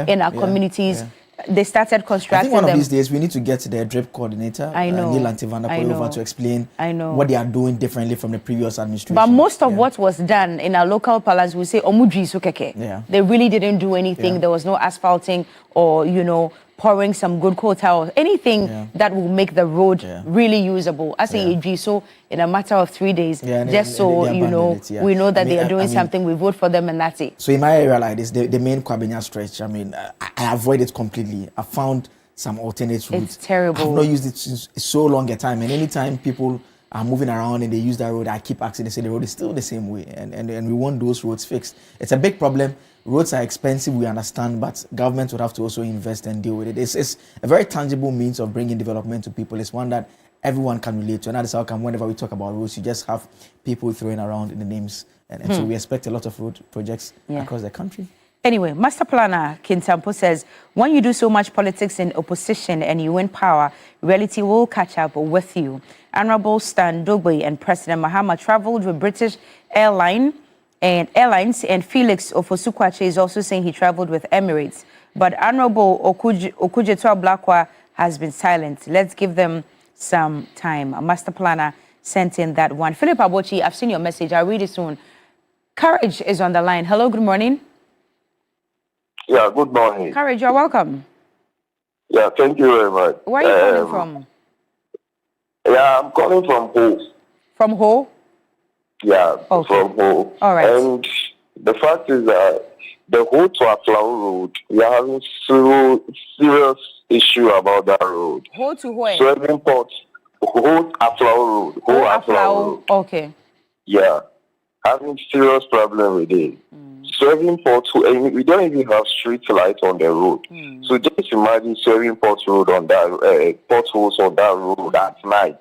in our communities. They started constructing I think one them. of these days we need to get the drip coordinator, Neil Antivandapoy, over to explain what they are doing differently from the previous administration. But most of what was done in our local palace, we say omudri sukeke. They really didn't do anything. There was no asphalting or pouring some good coal or anything that will make the road really usable. As a so in a matter of 3 days, just so we know that they are doing something. We vote for them, and that's it. So in my area like this, the main Kwabenya stretch, I mean, I avoid it completely. I found some alternate routes. It's terrible. I've not used it since so long a time, and anytime people are moving around and they use that road, I keep asking, they say the road is still the same way, and we want those roads fixed. It's a big problem. Roads are expensive, we understand, but government would have to also invest and deal with it. It's a very tangible means of bringing development to people. It's one that everyone can relate to, and that is how come whenever we talk about roads, you just have people throwing around in the names, and so we expect a lot of road projects across the country. Anyway, Master Planner Kintampo says, when you do so much politics in opposition and you win power, reality will catch up with you. Honorable Stan Dogbe and President Mahama traveled with British Airlines, and Felix Ofosukwache is also saying he traveled with Emirates. But Honorable Okujetua Blakwa has been silent. Let's give them some time. A Master Planner sent in that one. Philip Abochi, I've seen your message. I'll read it soon. Courage is on the line. Hello, good morning. Yeah, good morning. Courage, you're welcome. Yeah, thank you very much. Where are you calling from? Yeah, I'm calling from Ho. From Ho? Yeah, okay. From Ho. All right. And the fact is that the Ho to Aflau road, we are having serious issue about that road. Ho to where? So import Ho Aflau road. Ho Aflau road. Okay. Yeah, having serious problem with it. Serving ports, and we don't even have street lights on the road. So just imagine serving ports road on that potholes on that road at night.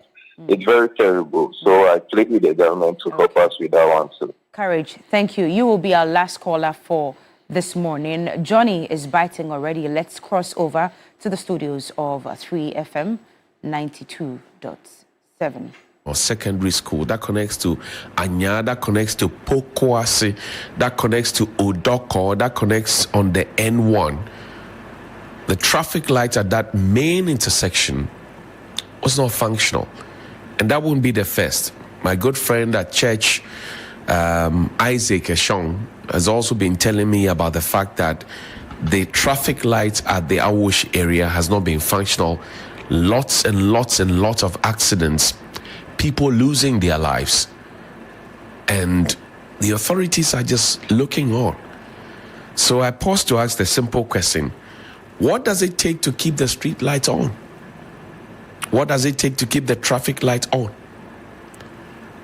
It's very terrible. So I plead with the government to help us with that one too. Courage, thank you. You will be our last caller for this morning. Johnny is biting already. Let's cross over to the studios of 3FM 92.7. Or secondary school, that connects to Anya, that connects to Pokuase, that connects to Odoko, that connects on the N1. The traffic lights at that main intersection was not functional. And that wouldn't be the first. My good friend at church, Isaac Eshong, has also been telling me about the fact that the traffic lights at the Awosh area has not been functional. Lots and lots and lots of accidents. People losing their lives, and the authorities are just looking on. So I pause to ask the simple question: what does it take to keep the street lights on? What does it take to keep the traffic lights on?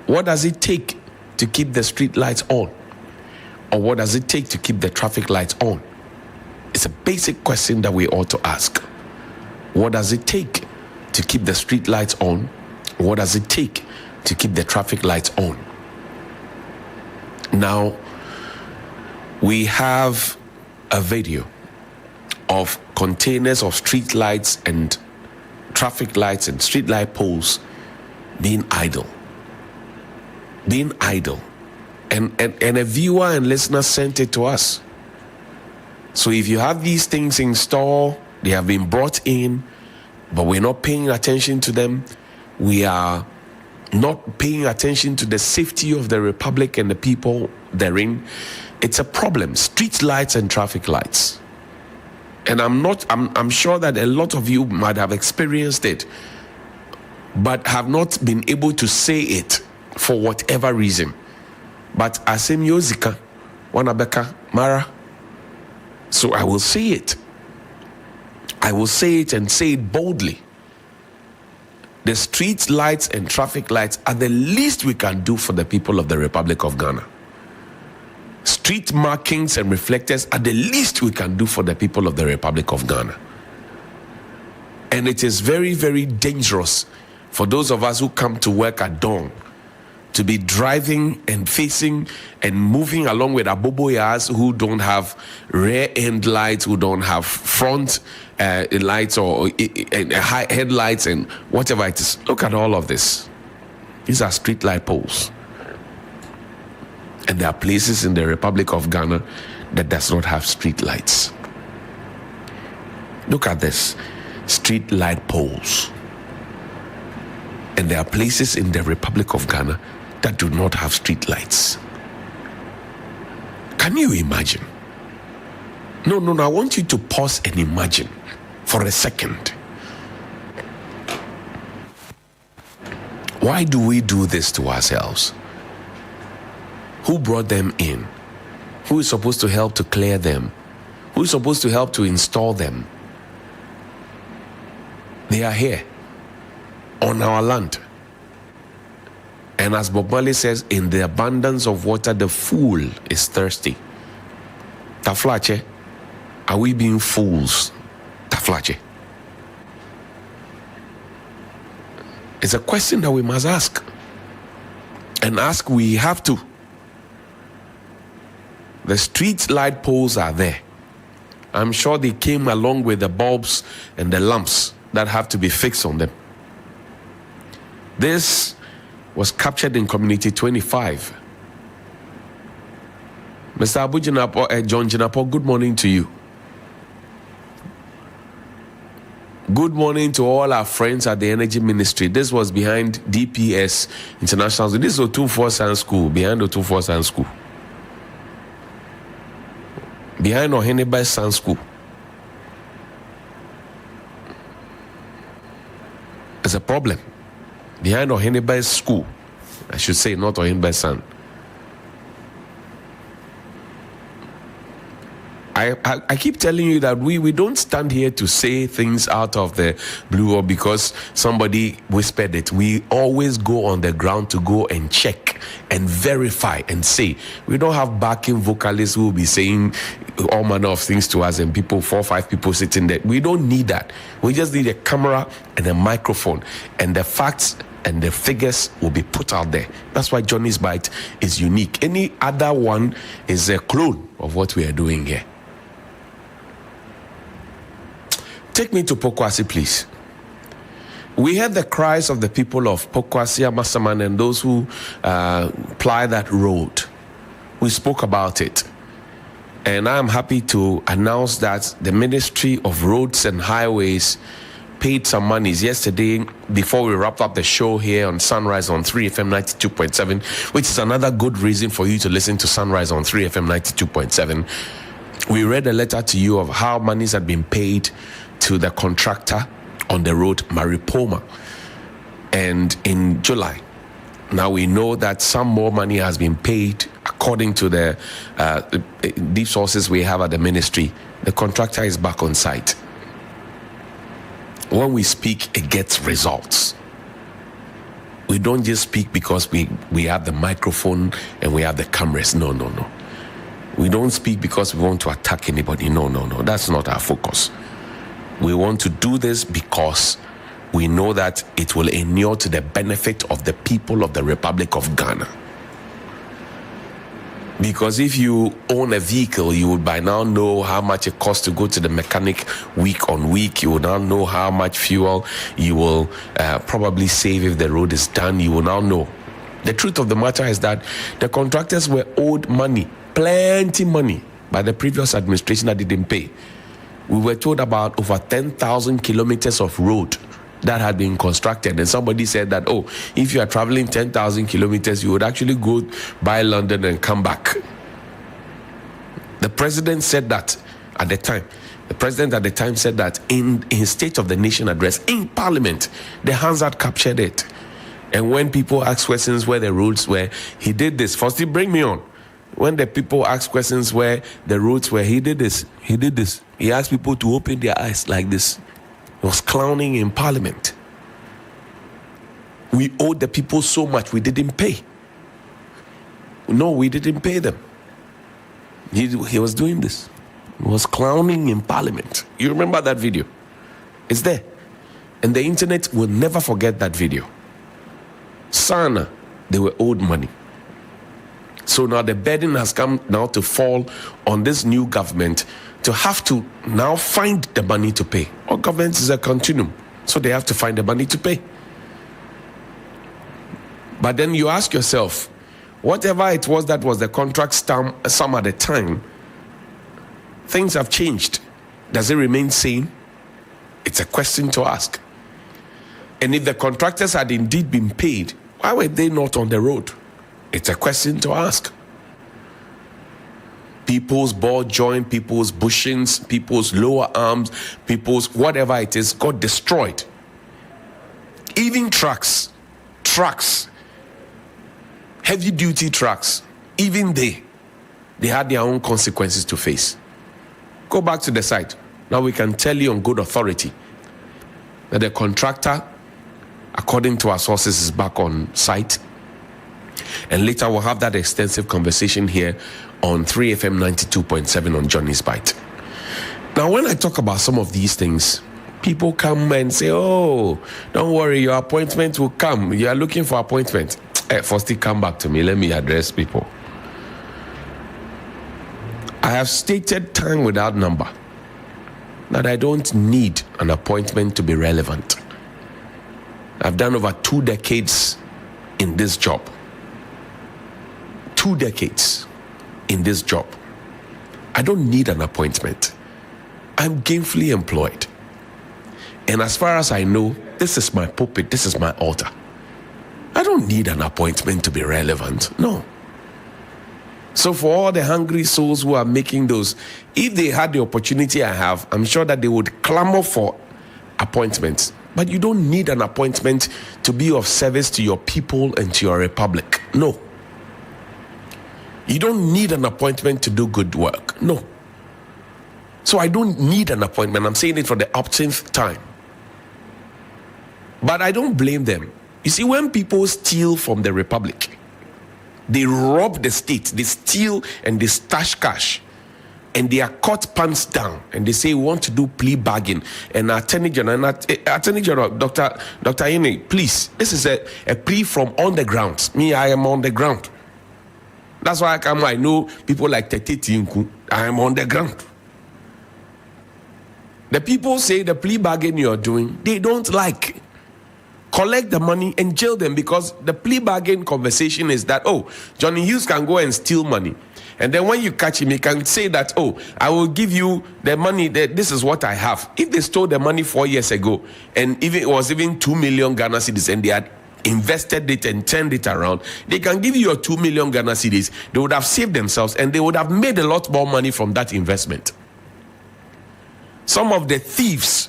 What does it take to keep the street lights on? Or what does it take to keep the traffic lights on? It's a basic question that we ought to ask. What does it take to keep the street lights on? What does it take to keep the traffic lights on? Now, we have a video of containers of street lights and traffic lights and street light poles being idle. And a viewer and listener sent it to us. So if you have these things in store, they have been brought in, but we're not paying attention to them. We are not paying attention to the safety of the republic and the people therein. It's a problem. Street lights and traffic lights. And I'm sure that a lot of you might have experienced it, but have not been able to say it for whatever reason. But Asem Yozika, Wanabeka, Mara. So I will say it. I will say it and say it boldly. The street lights and traffic lights are the least we can do for the people of the Republic of Ghana. Street markings and reflectors are the least we can do for the people of the Republic of Ghana. And it is very, very dangerous for those of us who come to work at dawn to be driving and facing and moving along with aboboyas who don't have rear end lights, who don't have front lights or high headlights and whatever it is. Look at all of this. These are street light poles. And there are places in the Republic of Ghana that does not have street lights. Look at this. Street light poles. And there are places in the Republic of Ghana that do not have street lights. Can you imagine? No, I want you to pause and imagine for a second. Why do we do this to ourselves? Who brought them in? Who is supposed to help to clear them? Who is supposed to help to install them? They are here on our land. And as Bob Marley says, in the abundance of water, the fool is thirsty. Taflache, are we being fools? Taflache. It's a question that we must ask. And ask we have to. The street light poles are there. I'm sure they came along with the bulbs and the lamps that have to be fixed on them. This was captured in Community 25. Mr. Abu Jinapo, John Jinapo, good morning to you. Good morning to all our friends at the Energy Ministry. This was behind DPS International. This is Otunfuo Science School, behind Otunfuo Science School. Behind Oheneba Science School. There's a problem. Behind Oheneba School. I should say, not Oheneba San. I keep telling you that we don't stand here to say things out of the blue or because somebody whispered it. We always go on the ground to go and check and verify and say. We don't have backing vocalists who will be saying all manner of things to us and people, 4 or 5 people sitting there. We don't need that. We just need a camera and a microphone, and the facts and the figures will be put out there. That's why Johnny's Bite is unique. Any other one is a clone of what we are doing here. Take me to Pokuase, please. We heard the cries of the people of Pokuase-Nsawam and those who ply that road. We spoke about it. And I'm happy to announce that the Ministry of Roads and Highways paid some monies yesterday before we wrapped up the show here on Sunrise on 3FM 92.7, which is another good reason for you to listen to Sunrise on 3FM 92.7. We read a letter to you of how monies had been paid to the contractor on the road Maripoma, and in July. Now we know that some more money has been paid according to the deep sources we have at the ministry. The contractor is back on site. When we speak, it gets results. We don't just speak because we have the microphone and we have the cameras. No. We don't speak because we want to attack anybody. No. That's not our focus. We want to do this because we know that it will inure to the benefit of the people of the Republic of Ghana. Because if you own a vehicle, you would by now know how much it costs to go to the mechanic week on week. You will now know how much fuel you will probably save if the road is done. You will now know. The truth of the matter is that the contractors were owed money, plenty money, by the previous administration that didn't pay. We were told about over 10,000 kilometers of road that had been constructed. And somebody said that, if you are traveling 10,000 kilometers, you would actually go by London and come back. The president said that at the time. The president at the time said that in his State of the Nation address in Parliament, the hands had captured it. And when people asked questions where the roads were, he did this. Firstly, bring me on. When the people asked questions where the roads were, he did this. He asked people to open their eyes like this. He was clowning in Parliament. We owed the people so much, we didn't pay. No, we didn't pay them. He was doing this. He was clowning in Parliament. You remember that video? It's there. And the internet will never forget that video. Sana, they were owed money. So now the burden has come now to fall on this new government to have to now find the money to pay. Our government is a continuum, so they have to find the money to pay. But then you ask yourself, whatever it was that was the contract sum at the time, things have changed. Does it remain same? It's a question to ask. And if the contractors had indeed been paid, why were they not on the road? It's a question to ask. People's ball joint, people's bushings, people's lower arms, people's whatever it is got destroyed. Even trucks, heavy duty trucks, even they had their own consequences to face. Go back to the site. Now we can tell you on good authority that the contractor, according to our sources, is back on site. And later we'll have that extensive conversation here on 3FM 92.7 on Johnny's Bite. Now, when I talk about some of these things, people come and say, oh, don't worry, your appointment will come. You are looking for appointment. First, come back to me. Let me address people. I have stated time without number that I don't need an appointment to be relevant. I've done over 2 decades in this job. 2 decades in this job. I don't need an appointment. I'm gainfully employed. And as far as I know, this is my pulpit, this is my altar. I don't need an appointment to be relevant. No. So for all the hungry souls who are making those, if they had the opportunity I have, I'm sure that they would clamor for appointments. But you don't need an appointment to be of service to your people and to your republic. No. You don't need an appointment to do good work. No. So I don't need an appointment. I'm saying it for the umpteenth time. But I don't blame them. You see, when people steal from the republic, they rob the state, they steal and they stash cash, and they are caught pants down, and they say, we want to do plea bargain. And Attorney General, Dr. Ine, please, this is a plea from on the ground. Me, I am on the ground. That's why I know people like Tete Tinku. I am on the ground. The people say the plea bargain you're doing, they don't like. Collect the money and jail them, because the plea bargain conversation is that, oh, Johnny Hughes can go and steal money. And then when you catch him, he can say that, oh, I will give you the money, that this is what I have. If they stole the money 4 years ago, and if it was even 2 million Ghana cedis, and they had invested it and turned it around, they can give you your 2 million Ghana cedis. They would have saved themselves, and they would have made a lot more money from that investment. Some of the thieves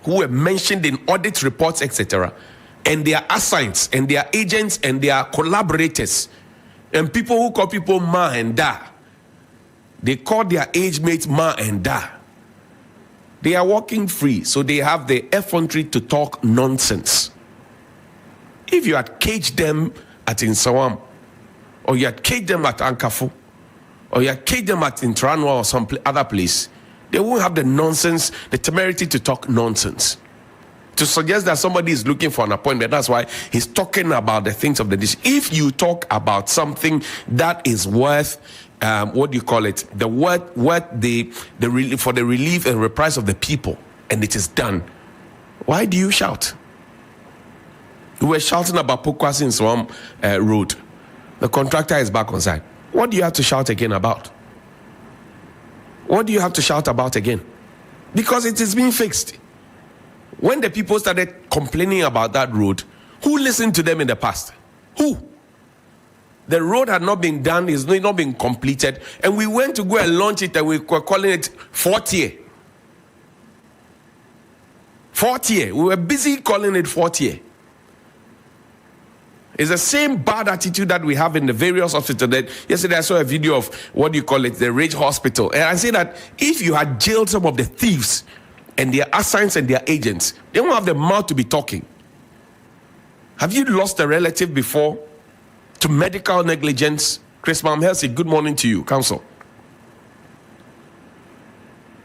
who were mentioned in audit reports, etc., and their assigns and their agents and their collaborators, and people who call people Ma and Da, they call their age mates Ma and Da. They are walking free, so they have the effrontery to talk nonsense. If you had caged them at Nsawam, or you had caged them at Ankafu, or you had caged them at Intranwa or some other place, they won't have the nonsense, the temerity to talk nonsense. To suggest that somebody is looking for an appointment, that's why he's talking about the things of the dish. If you talk about something that is worth, what do you call it? The worth for the relief and reprise of the people, and it is done. Why do you shout? We were shouting about Pokuase-Nsawam road. The contractor is back on site. What do you have to shout again about? What do you have to shout about again? Because it is being fixed. When the people started complaining about that road, who listened to them in the past? Who? The road had not been done, it's not been completed, and we went to go and launch it, and we were calling it fourth year. Fourth year. We were busy calling it fourth year. It's the same bad attitude that we have in the various hospitals. That yesterday I saw a video of, what do you call it, the Rage Hospital. And I say that if you had jailed some of the thieves and their assigns and their agents, they won't have the mouth to be talking. Have you lost a relative before to medical negligence? Chris Mamhelsi, good morning to you, counsel.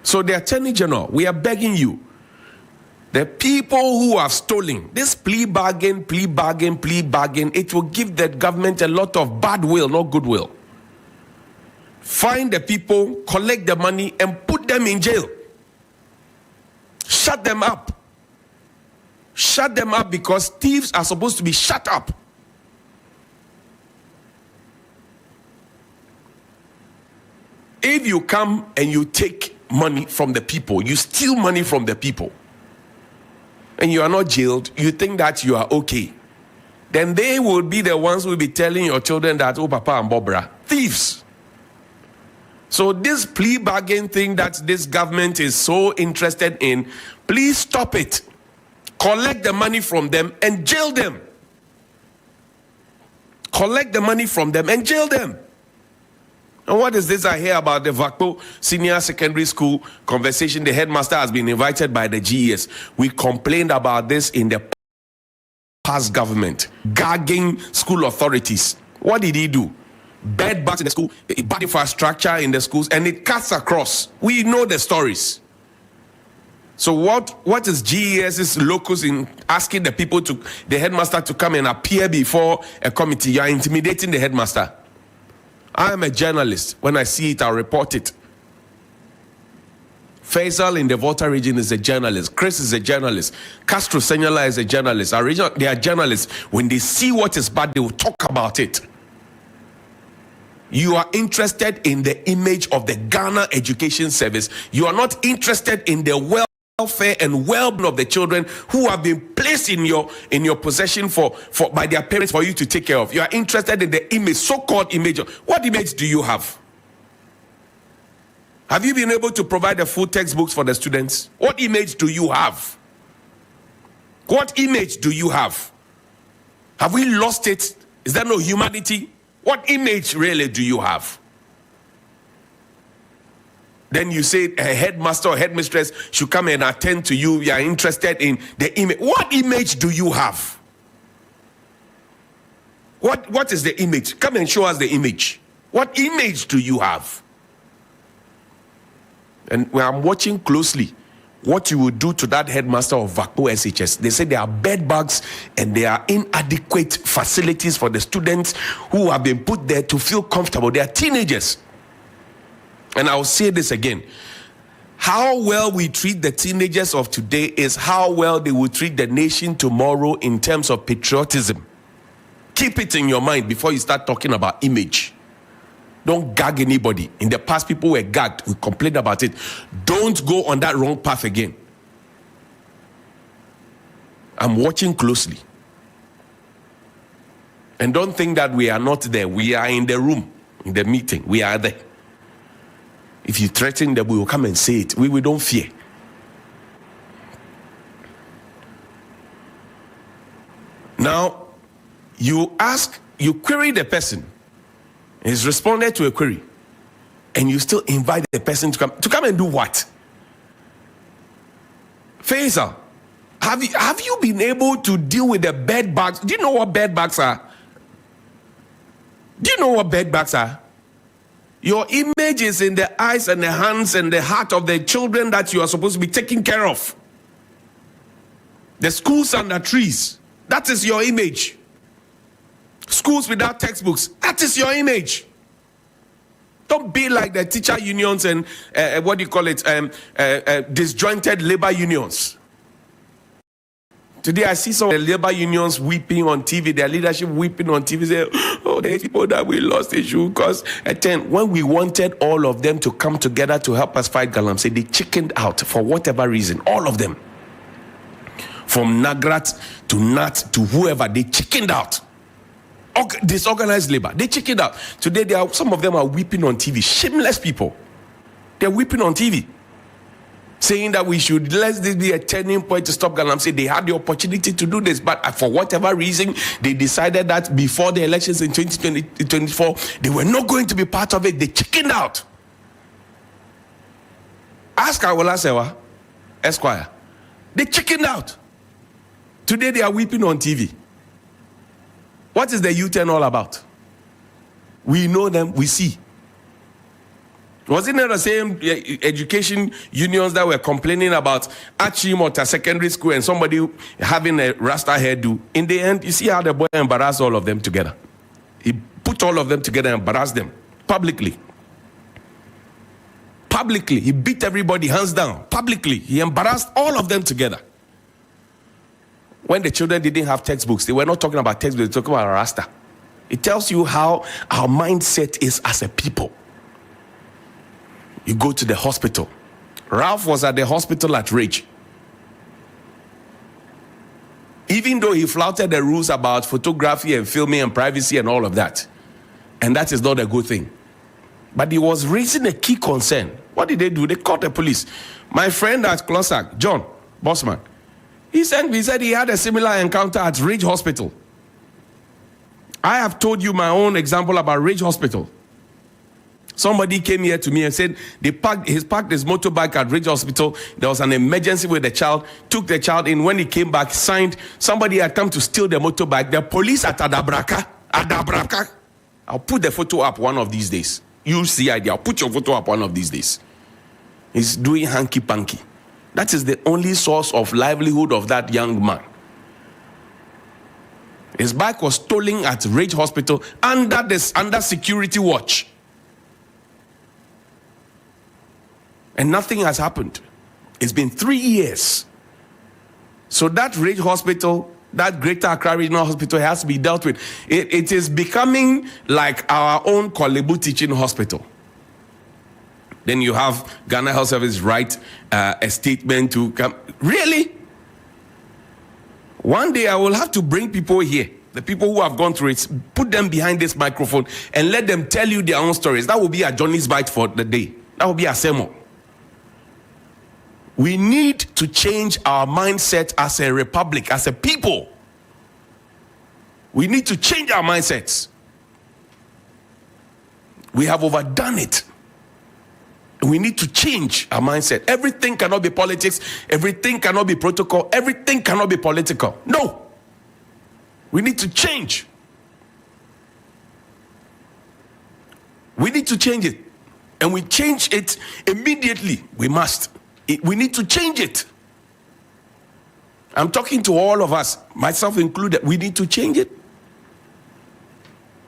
So the Attorney General, we are begging you, the people who have stolen this plea bargain, it will give the government a lot of bad will, not goodwill. Find the people, collect the money, and put them in jail. Shut them up. Shut them up, because thieves are supposed to be shut up. If you come and you take money from the people, you steal money from the people, and you are not jailed, you think that you are okay, then they will be the ones who will be telling your children that, oh, Papa and Bobra, thieves. So this plea bargain thing that this government is so interested in, please stop it. Collect the money from them and jail them. Collect the money from them and jail them. And what is this I hear about the Vakpo Senior Secondary School conversation? The headmaster has been invited by the GES. We complained about this in the past government, gagging school authorities. What did he do? Bed bugs in the school, bad infrastructure in the schools, and it cuts across. We know the stories. So what is GES's locus in asking the people to, the headmaster to come and appear before a committee? You are intimidating the headmaster. I am a journalist. When I see it, I'll report it. Faisal in the Volta region is a journalist. Chris is a journalist. Castro Senyola is a journalist. They are journalists. When they see what is bad, they will talk about it. You are interested in the image of the Ghana Education Service. You are not interested in the welfare and well-being of the children who have been placed in your possession by their parents for you to take care of. You are interested in the image, so-called image. What image do you have? Have you been able to provide the full textbooks for the students? What image do you have? What image do you have? Have we lost it? Is there no humanity? What image really do you have? Then you say a headmaster or headmistress should come and attend to you. You are interested in the image. What image do you have? What is the image? Come and show us the image. What image do you have? And when I'm watching closely what you will do to that headmaster of Vakpo SHS. They say there are bed bugs and there are inadequate facilities for the students who have been put there to feel comfortable. They are teenagers. And I'll say this again. How well we treat the teenagers of today is how well they will treat the nation tomorrow in terms of patriotism. Keep it in your mind before you start talking about image. Don't gag anybody. In the past, people were gagged. We complained about it. Don't go on that wrong path again. I'm watching closely. And don't think that we are not there. We are in the room, in the meeting. We are there. If you threaten them, we will come and say it. We don't fear. Now, you query the person. He's responded to a query. And you still invite the person to come. To come and do what? Faisal, have you been able to deal with the bed bugs? Do you know what bed bugs are? Do you know what bed bugs are? Your image is in the eyes and the hands and the heart of the children that you are supposed to be taking care of. The schools under trees, that is your image. Schools without textbooks, that is your image. Don't be like the teacher unions and disjointed labor unions. Today I see some of the labor unions weeping on TV, their leadership weeping on TV, saying, oh, there's people that we lost issue because when we wanted all of them to come together to help us fight Galamsey, they chickened out for whatever reason, all of them. From Nagrat to Nat to whoever, they chickened out. Disorganized labor, they chickened out. Today some of them are weeping on TV, shameless people. They're weeping on TV. Saying that let this be a turning point to stop Galamsey. They had the opportunity to do this, but for whatever reason, they decided that before the elections in 2024, they were not going to be part of it. They chickened out. Ask Awola Sewa, Esquire. They chickened out. Today they are weeping on TV. What is the U-turn all about? We know them, we see. Was it not the same education unions that were complaining about Achimota Secondary School and somebody having a Rasta hairdo? In the end, you see how the boy embarrassed all of them together. He put all of them together and embarrassed them publicly. Publicly, he beat everybody hands down. Publicly, he embarrassed all of them together. When the children didn't have textbooks, they were not talking about textbooks, they were talking about Rasta. It tells you how our mindset is as a people. You go to the hospital, Ralph was at the hospital at Ridge. Even though he flouted the rules about photography and filming and privacy and all of that. And that is not a good thing. But he was raising a key concern. What did they do? They called the police. My friend at Closac, John Bossman, he said he had a similar encounter at Ridge Hospital. I have told you my own example about Ridge Hospital. Somebody came here to me and said he parked his motorbike at Ridge Hospital. There was an emergency with the child, took the child in. When he came back, signed, somebody had come to steal the motorbike. The police at Adabraka. I'll put the photo up one of these days. You'll see idea. I'll put your photo up one of these days. He's doing hanky-panky. That is the only source of livelihood of that young man. His bike was stolen at Ridge Hospital under security watch. And nothing has happened. It's been 3 years. So that Ridge Hospital, that Greater Accra Regional Hospital has to be dealt with. It is becoming like our own Kolebu Teaching Hospital. Then you have Ghana Health Service write a statement to come. Really? One day I will have to bring people here, the people who have gone through it, put them behind this microphone and let them tell you their own stories. That will be a Johnny's Bite for the day. That will be a sermon. We need to change our mindset as a republic, as a people. We need to change our mindsets. We have overdone it. We need to change our mindset. Everything cannot be politics. Everything cannot be protocol. Everything cannot be political. No. We need to change. We need to change it. And we change it immediately. We must. We need to change it. I'm talking to all of us, myself included. We need to change it.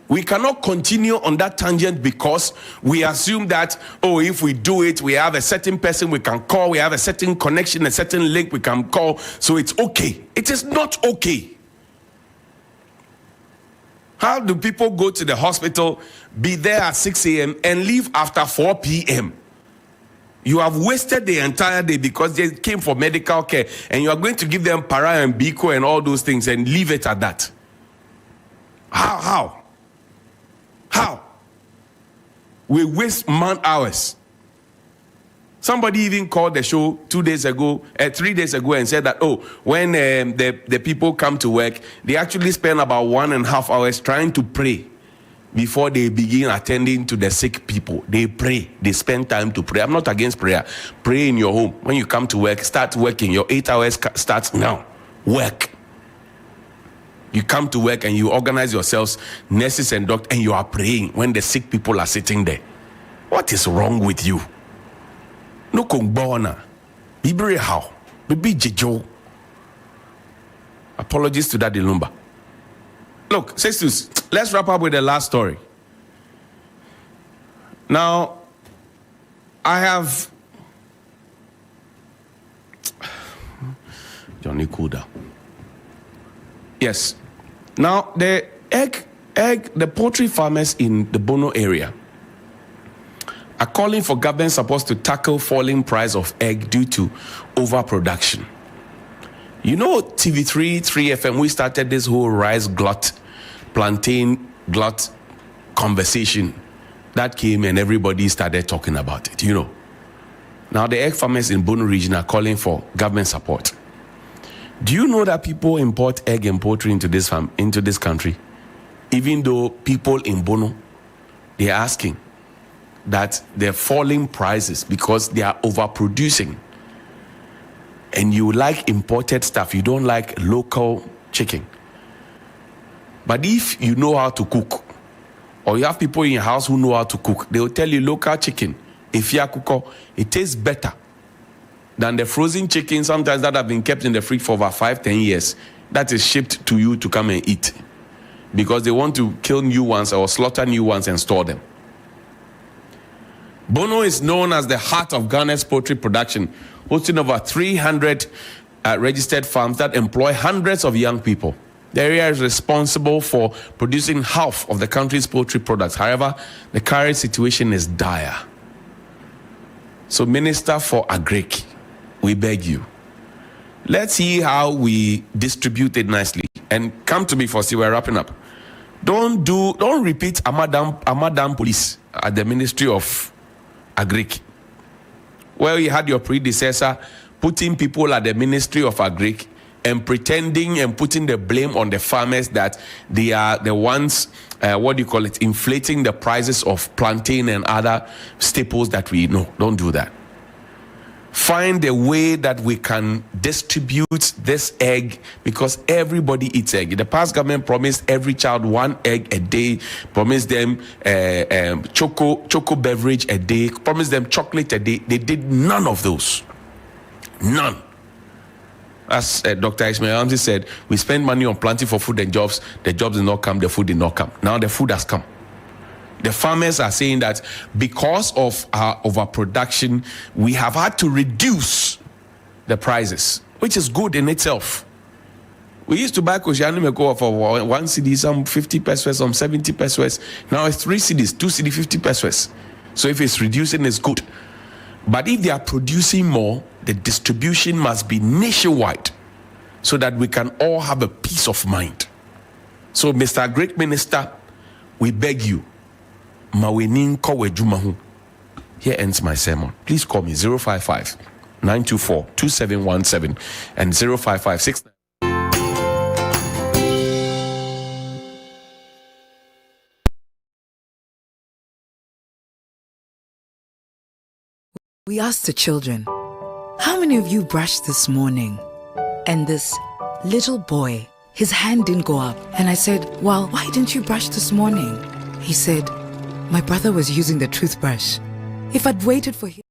We cannot continue on that tangent because we assume that, if we do it, we have a certain person we can call, we have a certain connection, a certain link we can call, so it's okay. It is not okay. How do people go to the hospital, be there at 6 a.m. and leave after 4 p.m.? You have wasted the entire day because they came for medical care, and you are going to give them para and biko and all those things and leave it at that. How? We waste man hours. Somebody even called the show 3 days ago and said that, when the people come to work, they actually spend about 1.5 hours trying to pray before they begin attending to the sick people. They pray. They spend time to pray. I'm not against prayer. Pray in your home. When you come to work, start working. Your 8 hours starts now. Work. You come to work and you organize yourselves, nurses and doctors, and you are praying when the sick people are sitting there. What is wrong with you? No kongbona. Bibre how? Bibi jejo. Apologies to Daddy Lumba. Look, sisters, let's wrap up with the last story. Now, I have Johnny Kuda. Yes. Now, the poultry farmers in the Bono area are calling for government support to tackle falling price of egg due to overproduction. You know, TV3 FM, we started this whole rice glut, plantain glut conversation that came and everybody started talking about it, you know. Now, the egg farmers in Bono region are calling for government support. Do you know that people import egg and poultry into this country? Even though people in Bono, they are asking that they're falling prices because they are overproducing. And you like imported stuff, you don't like local chicken. But if you know how to cook, or you have people in your house who know how to cook, they will tell you local chicken, if you are cook, it tastes better than the frozen chicken sometimes that have been kept in the fridge for over 5-10 years. That is shipped to you to come and eat. Because they want to kill new ones or slaughter new ones and store them. Bono is known as the heart of Ghana's poultry production, hosting over 300 registered farms that employ hundreds of young people. The area is responsible for producing half of the country's poultry products. However, the current situation is dire. So, Minister for Agric, we beg you, let's see how we distribute it nicely. And come to me for see, we're wrapping up. Don't repeat Amadam Police at the Ministry of Agric, where you had your predecessor putting people at the Ministry of Agric and pretending and putting the blame on the farmers that they are the ones, inflating the prices of plantain and other staples that we know. Don't do that. Find a way that we can distribute this egg, because everybody eats egg. The past government promised every child 1 egg a day, promised them choco beverage a day, promised them chocolate a day. They did none of those. None. As Dr. Ismail Ramsey said, we spend money on planting for food and jobs. The jobs did not come, the food did not come. Now the food has come. The farmers are saying that because of our overproduction, we have had to reduce the which is good in itself. We used to buy Koscielny Meko for 1 cedi, some 50 pesos, some 70 pesos. Now it's 3 cedis, 2 cedi, 50 pesos. So if it's reducing, it's good. But if they are producing more, the distribution must be nationwide so that we can all have a peace of mind. So, Mr. Great Minister, we beg you, Mawenin Kowe Jumahu. Here ends my sermon. Please call me 055 924 2717 and 055 We asked the children, how many of you brushed this morning? And this little boy, his hand didn't go up. And I said, well, why didn't you brush this morning? He said, my brother was using the toothbrush. If I'd waited for him.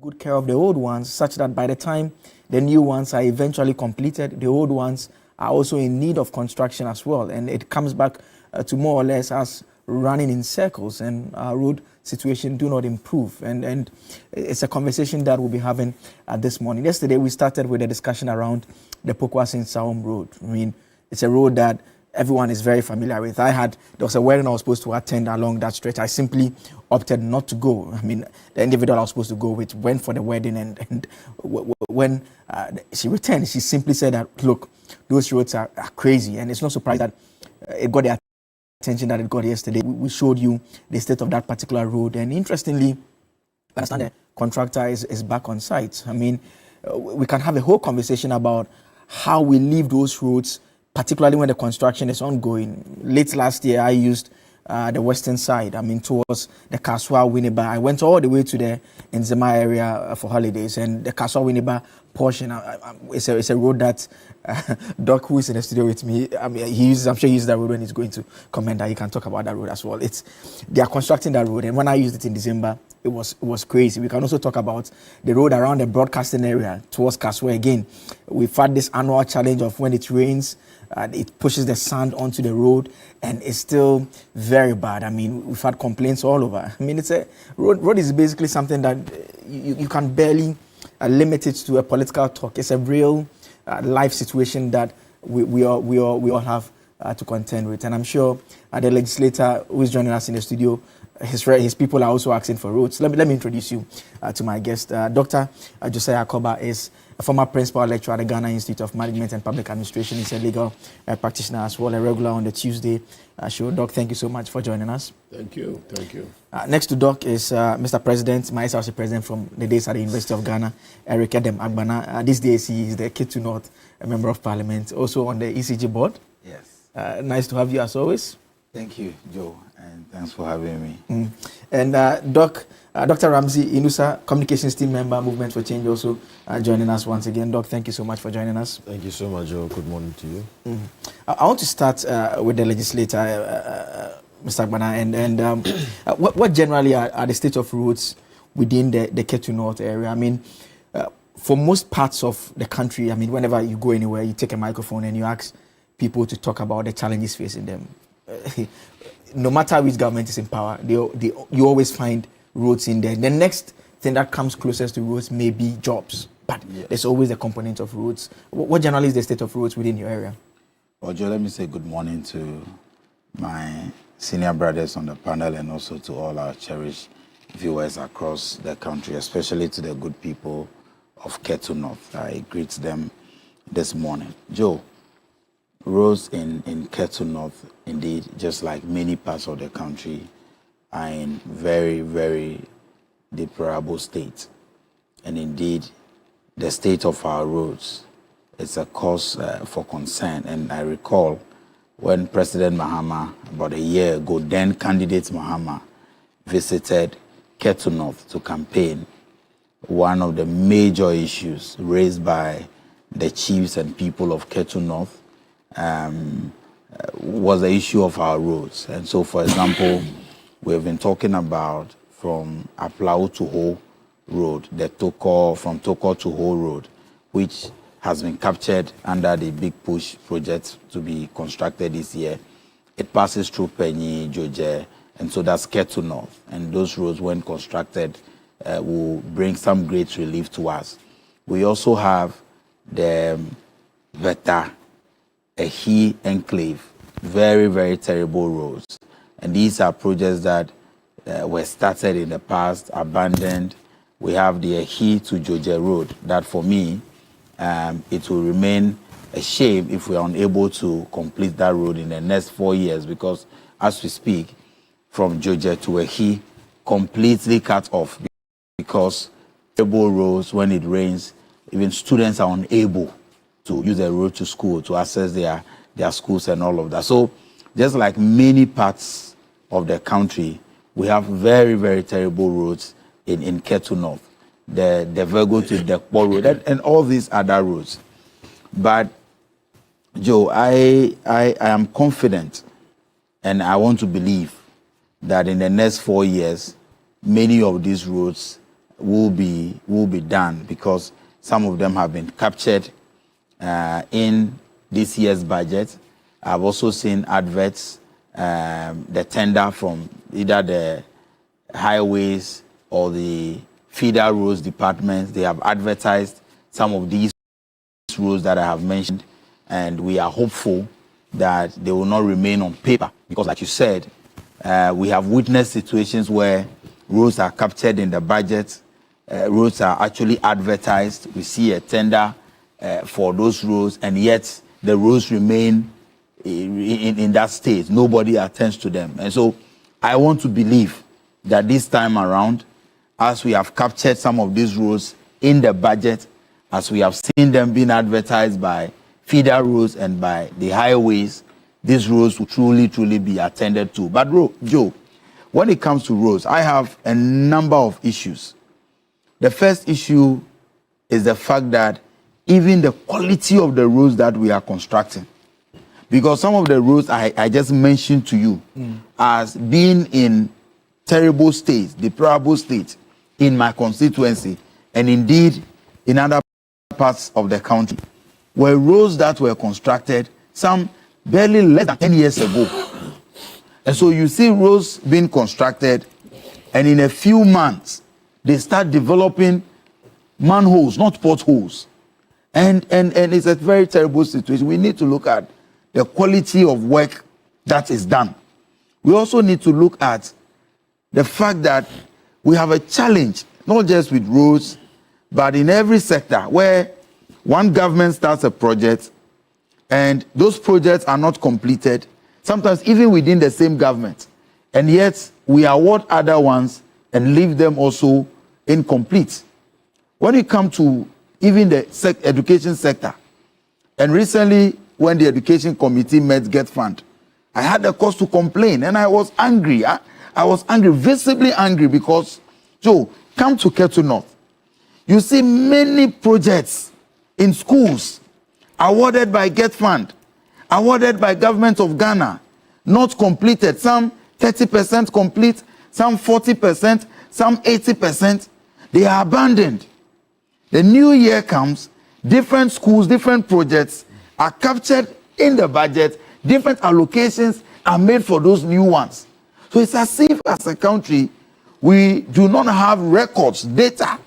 good care of the old ones, such that by the time the new ones are eventually completed, the old ones are also in need of construction as well. And it comes back to more or less us running in circles, and our road situation do not improve. And it's a conversation that we'll be having this morning. Yesterday, we started with a discussion around the Pokuase-Nsawam road. I mean, it's a road that everyone is very familiar with. There was a wedding I was supposed to attend along that stretch. I simply opted not to go. I mean, the individual I was supposed to go with went for the wedding, and when she returned, she simply said that, look, those roads are crazy. And it's not surprised that it got the attention that it got yesterday. We showed you the state of that particular road. And interestingly, I understand the contractor is back on site. I mean, we can have a whole conversation about how we leave those roads, particularly when the construction is ongoing. Late last year, I used the western side, I mean, towards the Kaswa-Winneba. I went all the way to the Nzema area for holidays, and the Kaswa-Winneba portion, it's a road that Doc, who is in the studio with me, I mean, I'm sure he uses that road when he's going to comment that he can talk about that road as well. They are constructing that road, and when I used it in December, it was crazy. We can also talk about the road around the broadcasting area towards Kaswa again. We've had this annual challenge of when it rains, it pushes the sand onto the road, and it's still very bad. I mean, we've had complaints all over. I mean, it's a road is basically something that you can barely limit it to a political talk. It's a real life situation that we all have to contend with. And I'm sure the legislator who is joining us in the studio, his people are also asking for roads. Let me introduce you to my guest. Dr. Josiah Koba is a former principal lecturer at the Ghana Institute of Management and Public Administration. He's a legal practitioner as well, a regular on the Tuesday show. Doc, thank you so much for joining us. Thank you. Thank you. Next to Doc is Mr. President, my SRC president from the days at the University of Ghana, Eric Edem Agbana. These days he is the K2 North member of parliament, also on the ECG board. Yes. Nice to have you as always. Thank you, Joe, and thanks for having me. And Dr. Ramsey Inusa, communications team member, Movement for Change, also joining us once again. Doc, thank you so much for joining us. Thank you so much, Joe. Good morning to you. I want to start with the legislator, Mr. Agbana, and what generally are the state of roads within the K2 North area? I mean, for most parts of the country, I mean, whenever you go anywhere, you take a microphone and you ask people to talk about the challenges facing them. No matter which government is in power, you always find roads in there. The next thing that comes closest to roads may be jobs, but there's always a component of roads. What generally is the state of roads within your area? Well, Joe, let me say good morning to my senior brothers on the panel and also to all our cherished viewers across the country, especially to the good people of K2 North. I greet them this morning. Joe, roads in K2 North, indeed, just like many parts of the country, are in very, very deplorable state. And indeed, the state of our roads is a cause for concern. And I recall when President Mahama, about a year ago, then candidate Mahama, visited K2 North to campaign, one of the major issues raised by the chiefs and people of K2 North was the issue of our roads. And so, for example, we've been talking about from Aplau to Ho Road, from Toko to Ho Road, which has been captured under the Big Push project to be constructed this year. It passes through Penyi, Joje, and so that's K2 North. And those roads, when constructed, will bring some great relief to us. We also have the Veta, Ehi Enclave, very, very terrible roads. And these are projects that were started in the past, abandoned. We have the Ehi to Joje Road, that for me, it will remain a shame if we are unable to complete that road in the next 4 years, because as we speak, from Joje to Ehi, completely cut off, because terrible roads, when it rains, even students are unable to use the road to school, to access their schools and all of that. So just like many parts of the country, we have very, very terrible roads in K2 North, the Virgo to the Kpo Road, and all these other roads. But Joe, I am confident, and I want to believe that in the next 4 years, many of these roads will be done, because some of them have been captured in this year's budget. I've also seen adverts, the tender from either the highways or the feeder roads departments. They have advertised some of these roads that I have mentioned, and we are hopeful that they will not remain on paper, because like you said, we have witnessed situations where roads are captured in the budget, roads are actually advertised, we see a tender for those roads, and yet the roads remain in that state. Nobody attends to them. And so I want to believe that this time around, as we have captured some of these roads in the budget, as we have seen them being advertised by feeder roads and by the highways, these roads will truly be attended to. But Joe, when it comes to roads, I have a number of issues. The first issue is the fact that even the quality of the roads that we are constructing, because some of the roads I just mentioned to you as being in terrible states, deplorable states in my constituency, and indeed in other parts of the country, were roads that were constructed some barely less than 10 years ago. And so you see roads being constructed, and in a few months, they start developing manholes, not potholes. And it's a very terrible situation. We need to look at the quality of work that is done. We also need to look at the fact that we have a challenge, not just with roads, but in every sector, where one government starts a project and those projects are not completed, sometimes even within the same government, and yet we award other ones and leave them also incomplete. When it comes to even the education sector, and recently when the education committee met Get Fund, I had the cause to complain, and I was angry. I was angry, visibly angry, because, Joe, come to Ketu North. You see many projects in schools awarded by Get Fund, awarded by government of Ghana, not completed. Some 30% complete, some 40%, some 80%. They are abandoned. The new year comes, different schools, different projects are captured in the budget, different allocations are made for those new ones. So it's as if, as a country, we do not have records, data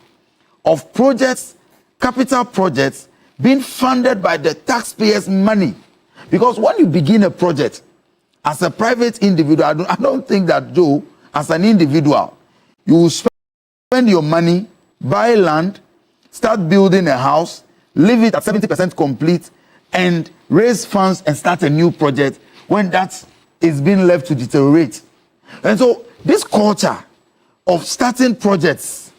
of projects, capital projects, being funded by the taxpayers' money. Because when you begin a project, as a private individual, I don't think that, Joe, as an individual, you will spend your money, buy land, start building a house, leave it at 70% complete, and raise funds and start a new project when that is being left to deteriorate. And so this culture of starting projects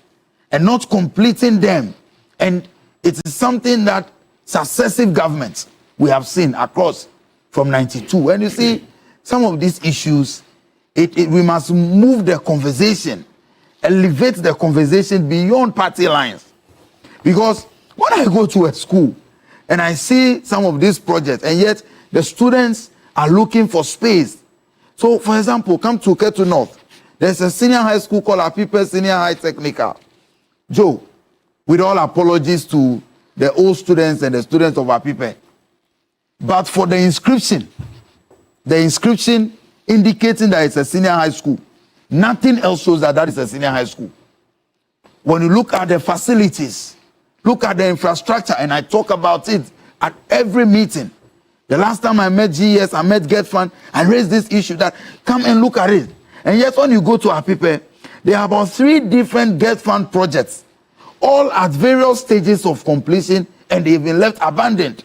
and not completing them, and it is something that successive governments we have seen across from 92. And you see, some of these issues, we must move the conversation, elevate the conversation beyond party lines. Because when I go to a school and I see some of these projects, and yet the students are looking for space. So, for example, come to Ketu North. There's a senior high school called Apipe Senior High Technical. Joe, with all apologies to the old students and the students of Apipe, but for the inscription indicating that it's a senior high school, nothing else shows that that is a senior high school. When you look at the facilities, look at the infrastructure, and I talk about it at every meeting. The last time I met GES, I met Get Fund, I raised this issue that come and look at it. And yet when you go to Apipe, there are about 3 different Get Fund projects, all at various stages of completion, and they've been left abandoned.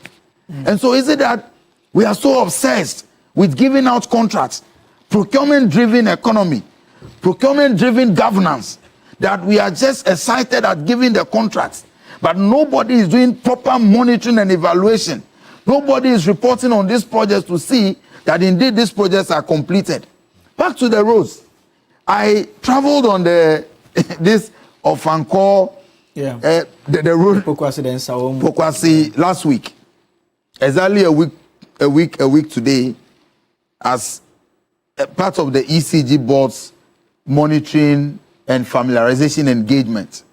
And so is it that we are so obsessed with giving out contracts, procurement-driven economy, procurement-driven governance, that we are just excited at giving the contracts, but nobody is doing proper monitoring and evaluation. Nobody is reporting on these projects to see that indeed these projects are completed. Back to the roads. I traveled on this of Anchor, the road Pokuase-Nsawam. Pokuase last week. Exactly a week today, as a part of the ECG board's monitoring and familiarization engagement.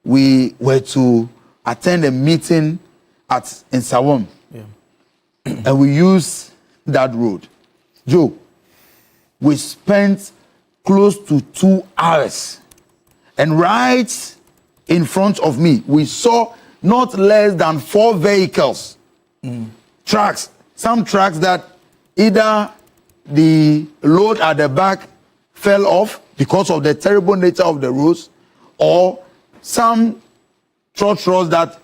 we were to attend a meeting at Nsawam, and we used that road. Joe, we spent close to 2 hours, and right in front of me, we saw not less than 4 vehicles, trucks, some trucks that either the load at the back fell off because of the terrible nature of the roads, or some trotros that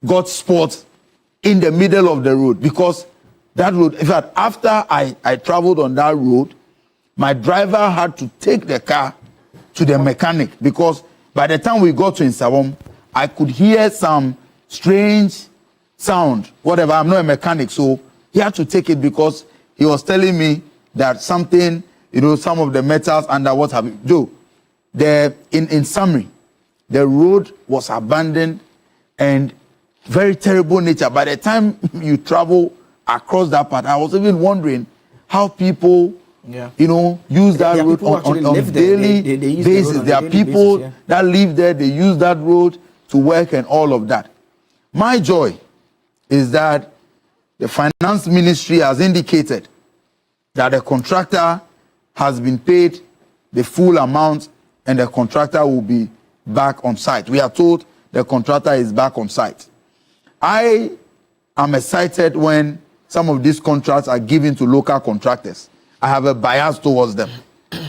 got spots in the middle of the road, because that road, in fact, after I traveled on that road, my driver had to take the car to the mechanic, because by the time we got to Nsawam, I could hear some strange sound, whatever. I'm not a mechanic, so he had to take it because he was telling me that something, some of the metals under what have you. Joe, in summary, the road was abandoned and very terrible nature. By the time you travel across that part, I was even wondering how people, use that road on daily basis. There are people that live there, they use that road to work and all of that. My joy is that the finance ministry has indicated that the contractor has been paid the full amount and the contractor will be back on site. We are told the contractor is back on site. I am excited when some of these contracts are given to local contractors. I have a bias towards them,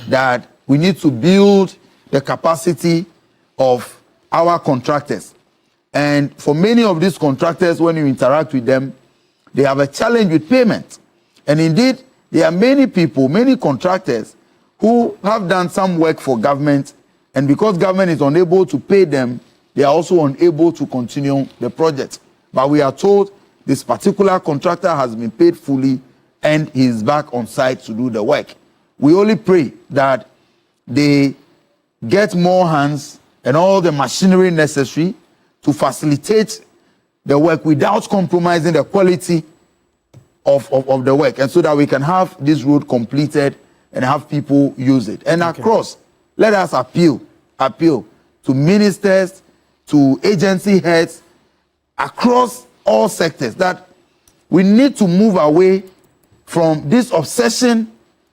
that we need to build the capacity of our contractors. And for many of these contractors, when you interact with them, they have a challenge with payment. And indeed, there are many people, many contractors who have done some work for government, and because government is unable to pay them, they are also unable to continue the project. But we are told this particular contractor has been paid fully and he is back on site to do the work. We only pray that they get more hands and all the machinery necessary to facilitate the work without compromising the quality of the work, and so that we can have this road completed and have people use it. And across, let us appeal to ministers, to agency heads, across all sectors, that we need to move away from this obsession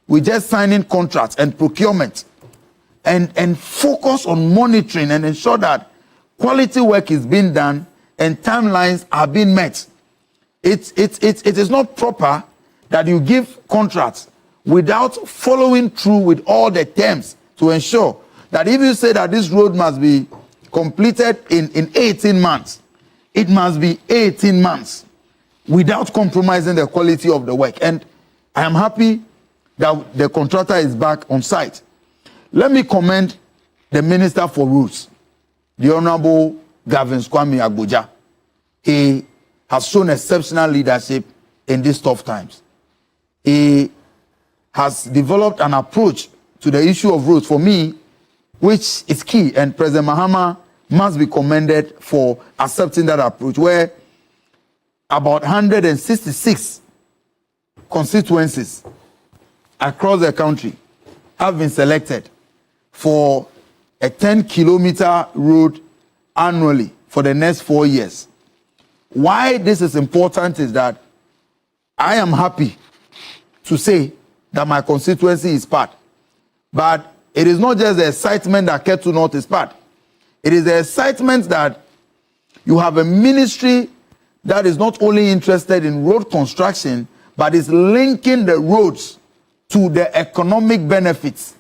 with just signing contracts and procurement, and focus on monitoring and ensure that quality work is being done and timelines are being met. It is not proper that you give contracts without following through with all the terms to ensure that if you say that this road must be completed in 18 months, it must be 18 months without compromising the quality of the work. And I am happy that the contractor is back on site. Let me commend the Minister for Roads, the Honorable Pokuase-Nsawam. He has shown exceptional leadership in these tough times. He has developed an approach to the issue of roads, for me, which is key, and President Mahama must be commended for accepting that approach, where about 166 constituencies across the country have been selected for a 10-kilometer road annually for the next 4 years. Why this is important is that I am happy to say that my constituency is part. But it is not just the excitement that Ketu North is part. It is the excitement that you have a ministry that is not only interested in road construction, but is linking the roads to the economic benefits.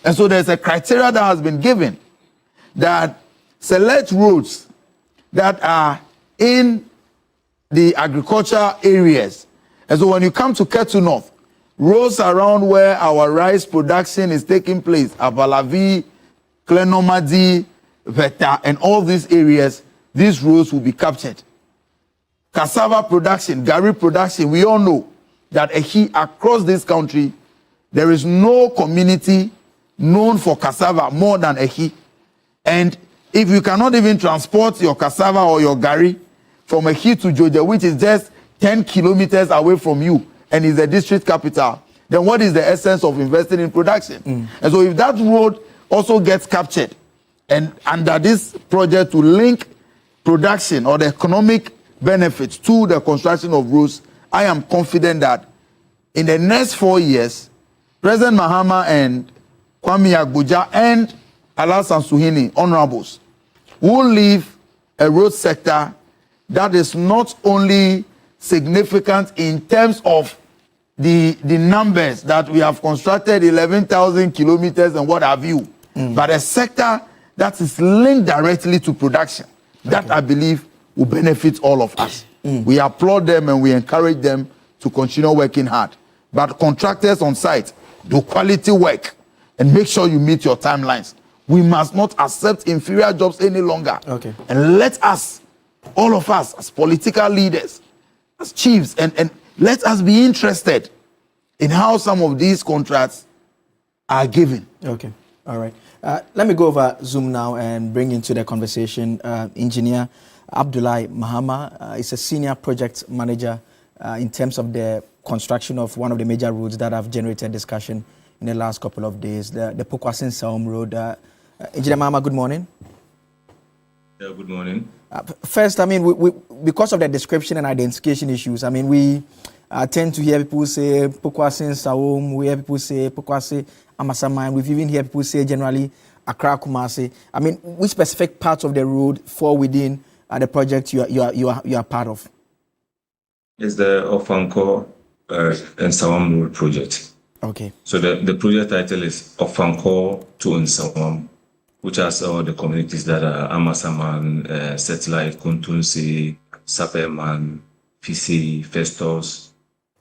And so there's a criteria that has been given that select roads that are in the agricultural areas. And so when you come to Ketu North, roads around where our rice production is taking place, Abalavi, Klenomadi, Veta, and all these areas, these roads will be captured. Cassava production, Gari production, we all know that across this country, there is no community known for cassava more than Ehi. And if you cannot even transport your cassava or your Gari from Ehi to Georgia, which is just 10 kilometers away from you and is the district capital, then what is the essence of investing in production? And so if that road also gets captured and under this project to link production or the economic benefits to the construction of roads, I am confident that in the next 4 years, President Mahama and Kwame Agbuja and Alasan Suhini, honorables, will leave a road sector that is not only significant in terms of the numbers that we have constructed 11,000 kilometers and what have you, but a sector that is linked directly to production that I believe will benefit all of us. We applaud them and we encourage them to continue working hard. But contractors on site, do quality work and make sure you meet your timelines. We must not accept inferior jobs any longer. Okay. And let us, all of us, as political leaders, as chiefs, and let us be interested in how some of these contracts are given. Okay, all right. Let me go over Zoom now and bring into the conversation Engineer Abdullahi Mahama. Is a senior project manager in terms of the construction of one of the major roads that have generated discussion in the last couple of days, the Pokuase-Nsawam road. Engineer Mahama, good morning. Yeah, good morning. First, I mean, we because of the description and identification issues, I mean, we tend to hear people say Pokuase-Nsawam, we hear people say Pokuase-Nsawam, we've even heard people say generally Accra Kumasi. I mean, which specific parts of the road fall within the project you are part of? It's the Pokuase-Nsawam road project. Okay. So the project title is Pokuase to Nsawam, which has all the communities that are Amasaman, Satellite, Kuntunsi, Saperman, Fisi, Festus,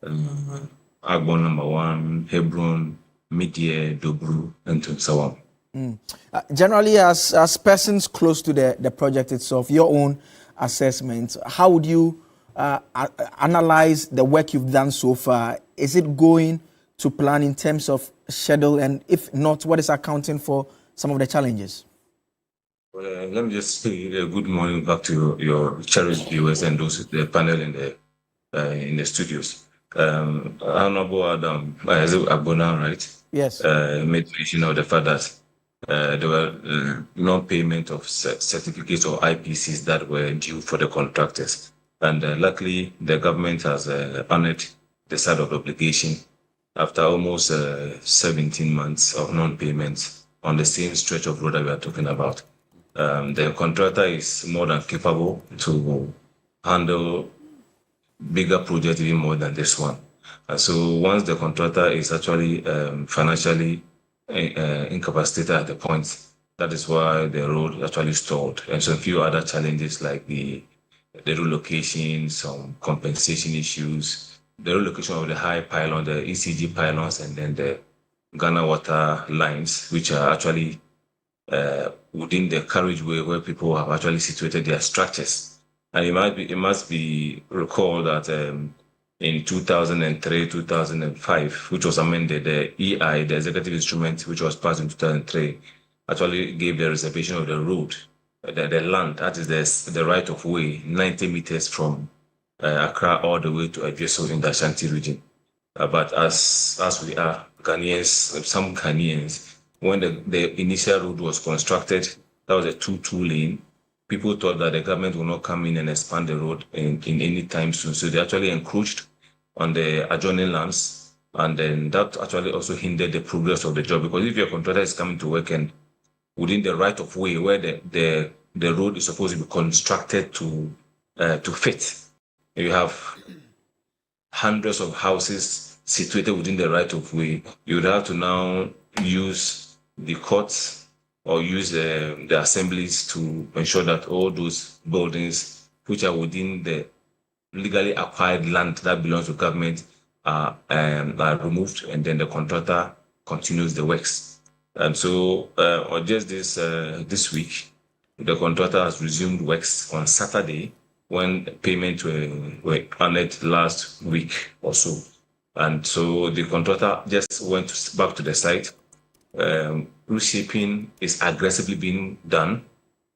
Agbon number 1, Hebron, Midye, Dobru, and Nsawam. Generally, as persons close to the project itself, your own assessment, how would you analyze the work you've done so far? Is it going to plan in terms of schedule? And if not, what is accounting for some of the challenges? Well, let me just say good morning back to your cherished viewers and those the panel in the studios. Honorable Adam Agbona, right? Yes. Made mention of the fact that there were non-payment of certificates or IPCs that were due for the contractors. And luckily, the government has honored the side of obligation after almost 17 months of non-payments on the same stretch of road that we are talking about. The contractor is more than capable to handle bigger projects, even more than this one. And so once the contractor is actually financially incapacitated at the point, that is why the road actually stalled. And so a few other challenges like the relocation, some compensation issues, the relocation of the high pylon, the ECG pylons, and then the Ghana water lines, which are actually within the carriageway where people have actually situated their structures. And it must be recalled that in 2003, 2005, which was amended, the EI, the executive instrument, which was passed in 2003, actually gave the reservation of the road, the land, that is the right of way, 90 meters from Accra all the way to Adjeso in the Ashanti region. But as we are Ghanaians, some Ghanaians, when the initial road was constructed, that was a 2-2 lane. People thought that the government will not come in and expand the road in any time soon. So they actually encroached on the adjoining lands. And then that actually also hindered the progress of the job. Because if your contractor is coming to work and within the right of way where the road is supposed to be constructed to fit, you have hundreds of houses situated within the right of way, you would have to now use the courts or use the assemblies to ensure that all those buildings which are within the legally acquired land that belongs to government are removed, and then the contractor continues the works. And so just this week, the contractor has resumed works on Saturday when payment were honored last week or so. And so the contractor just went back to the site. Reshaping is aggressively being done.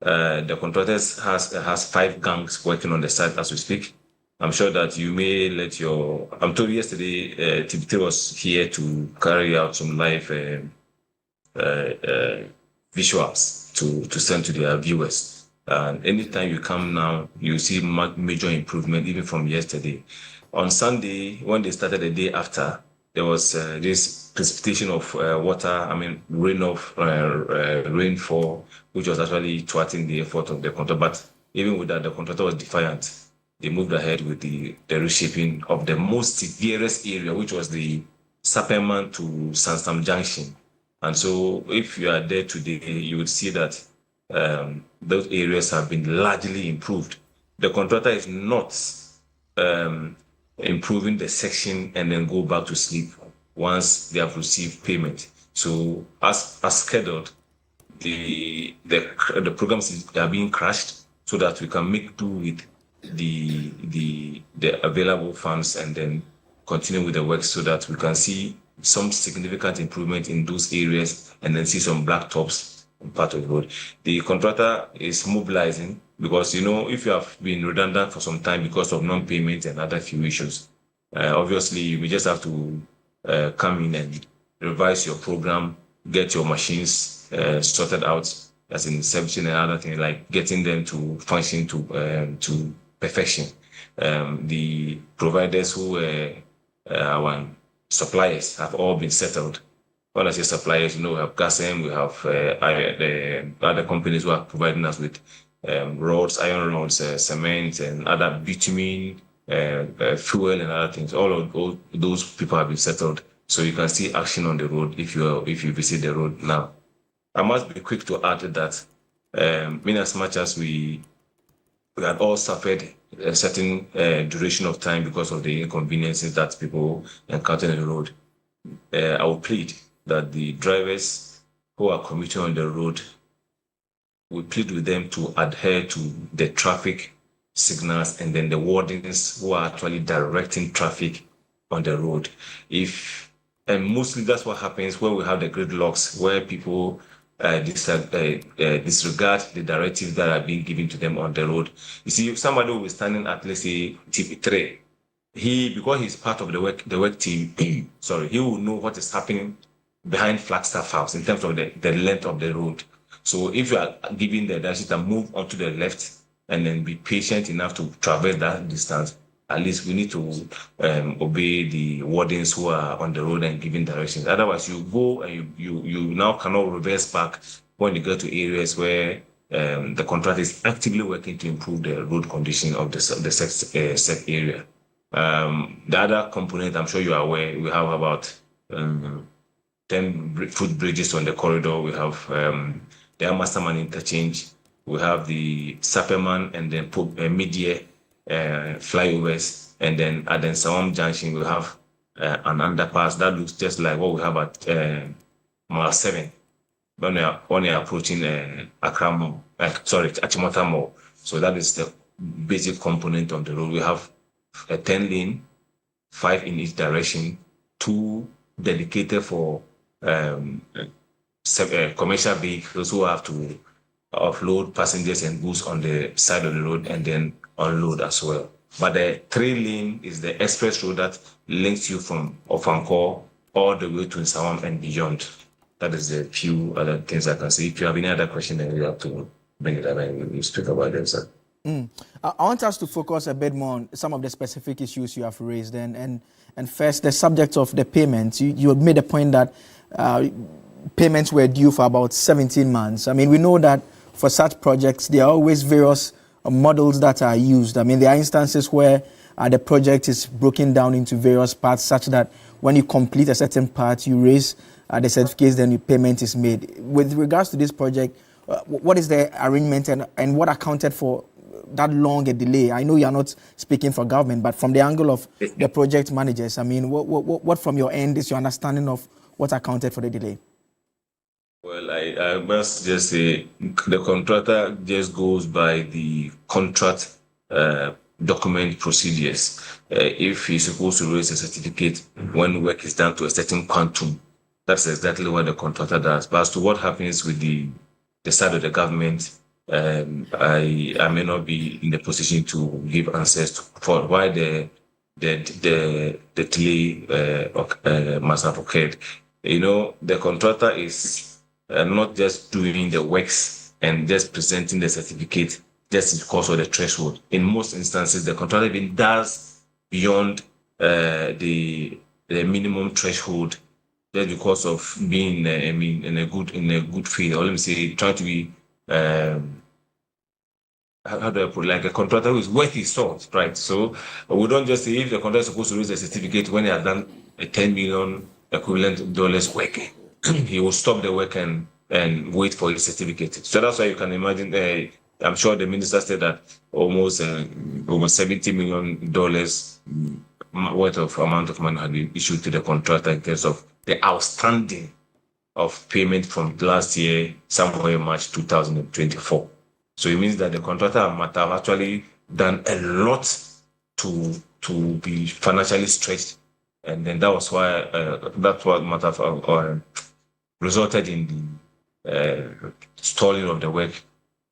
The contractor has 5 gangs working on the site as we speak. I'm sure that you may let I'm told yesterday TV3 was here to carry out some live visuals. to send to their viewers. And anytime you come now, you see major improvement even from yesterday. On Sunday, when they started the day after, there was this precipitation of rainfall, which was actually thwarting the effort of the contractor. But even with that, the contractor was defiant. They moved ahead with the reshaping of the most severest area, which was the Sapperman to Nsawam Junction. And so if you are there today, you would see that those areas have been largely improved. The contractor is not improving the section and then go back to sleep once they have received payment. So as scheduled, the programs are being crashed so that we can make do with the available funds and then continue with the work so that we can see some significant improvement in those areas and then see some black tops on part of the road. The contractor is mobilizing because, if you have been redundant for some time because of non-payment and other few issues, obviously you just have to come in and revise your program, get your machines sorted out, as in servicing and other things, like getting them to function to perfection. The providers who our suppliers have all been settled. When I say suppliers, we have GASM, we have the other companies who are providing us with rods, iron rods, cement, and other bitumen, fuel, and other things. All those people have been settled, so you can see action on the road if you visit the road now. I must be quick to add that, in as much as we had all suffered a certain duration of time because of the inconveniences that people encounter on the road, I would plead that the drivers who are commuting on the road, we plead with them to adhere to the traffic signals and then the wardens who are actually directing traffic on the road. And mostly that's what happens when we have the gridlocks, where people disregard the directives that are being given to them on the road. You see, if somebody will be standing at, let's say, TV3, because he's part of the work team, sorry, he will know what is happening behind Flagstaff House in terms of the length of the road. So if you are giving the direction to move onto the left and then be patient enough to traverse that distance, at least we need to obey the wardens who are on the road and giving directions. Otherwise, you go and you now cannot reverse back when you go to areas where the contractor is actively working to improve the road condition of the set area. The other component, I'm sure you are aware, we have about 10 footbridges on the corridor. We have the Masterman interchange. We have the Sapperman and then mid-year flyovers. And then at the Nsawam Junction, we have an underpass that looks just like what we have at Mile 7 when you're approaching Accra Mall, Achimota Mall. So that is the basic component of the road. We have a 10-lane, 5 in each direction, 2 dedicated for commercial vehicles who have to offload passengers and goods on the side of the road and then unload as well. But the 3-lane is the express road that links you from Ofankor all the way to Nsawam and beyond. That is the few other things I can say. If you have any other question, then you have to bring it up and we'll speak about them, sir. I want us to focus a bit more on some of the specific issues you have raised. And first, the subject of the payments. You made a point that payments were due for about 17 months. I mean, we know that for such projects, there are always various models that are used. I mean, there are instances where the project is broken down into various parts such that when you complete a certain part, you raise the certificates, then your payment is made. With regards to this project, what is the arrangement and what accounted for that long a delay? I know you are not speaking for government, but from the angle of the project managers, I mean, what from your end is your understanding of what accounted for the delay? Well, I must just say the contractor just goes by the contract document procedures. If he's supposed to raise a certificate when work is done to a certain quantum, that's exactly what the contractor does. But as to what happens with the side of the government, I may not be in the position to give answers for why the delay must have occurred. The contractor is not just doing the works and just presenting the certificate just because of the threshold. In most instances, the contractor even does beyond the minimum threshold just because of being, in a good field, or let me say, trying to be, how do I put it? Like a contractor who is worth his salt, right? So we don't just say if the contractor is supposed to raise a certificate when he has done a $10 million equivalent dollars work, he will stop the work and wait for his certificate. So that's why you can imagine. I'm sure the minister said that almost over $70 million worth of amount of money had been issued to the contractor in terms of the outstanding of payment from last year, somewhere in March 2024. So it means that the contractor might have actually done a lot to be financially stretched, and then that was why that's what might have resulted in the stalling of the work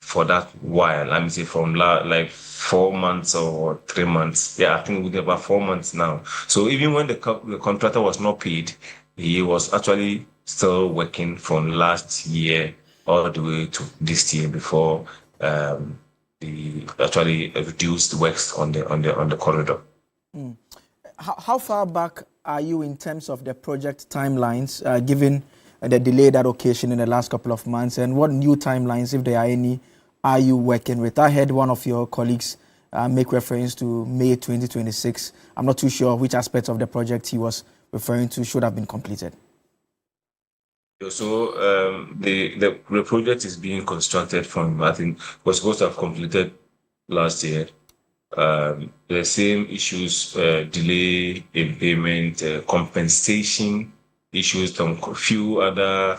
for that while. Let me say from like 4 months or 3 months. Yeah, I think we're about 4 months now. So even when the contractor was not paid, he was actually still working from last year all the way to this year before the actually reduced works on the corridor. How far back are you in terms of the project timelines, given the delay that occasioned in the last couple of months, and what new timelines, if there are any, are you working with? I heard one of your colleagues make reference to May 2026. I'm not too sure which aspects of the project he was referring to should have been completed. So the project is being constructed from, I think, was supposed to have completed last year. The same issues, delay in payment, compensation issues, some few other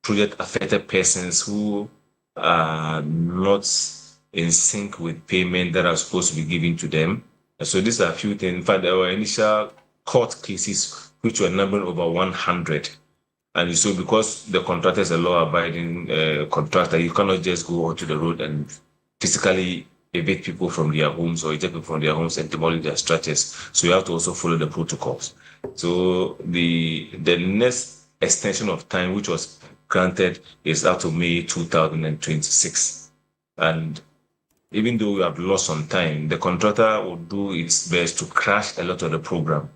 project affected persons who are not in sync with payment that are supposed to be given to them. So these are a few things. In fact, there were initial court cases which were numbering over 100. And so because the contractor is a law-abiding contractor, you cannot just go onto the road and physically evict people from their homes or eject people from their homes and demolish their structures. So you have to also follow the protocols. So the next extension of time, which was granted, is up to May 2026. And even though we have lost some time, the contractor will do its best to crash a lot of the program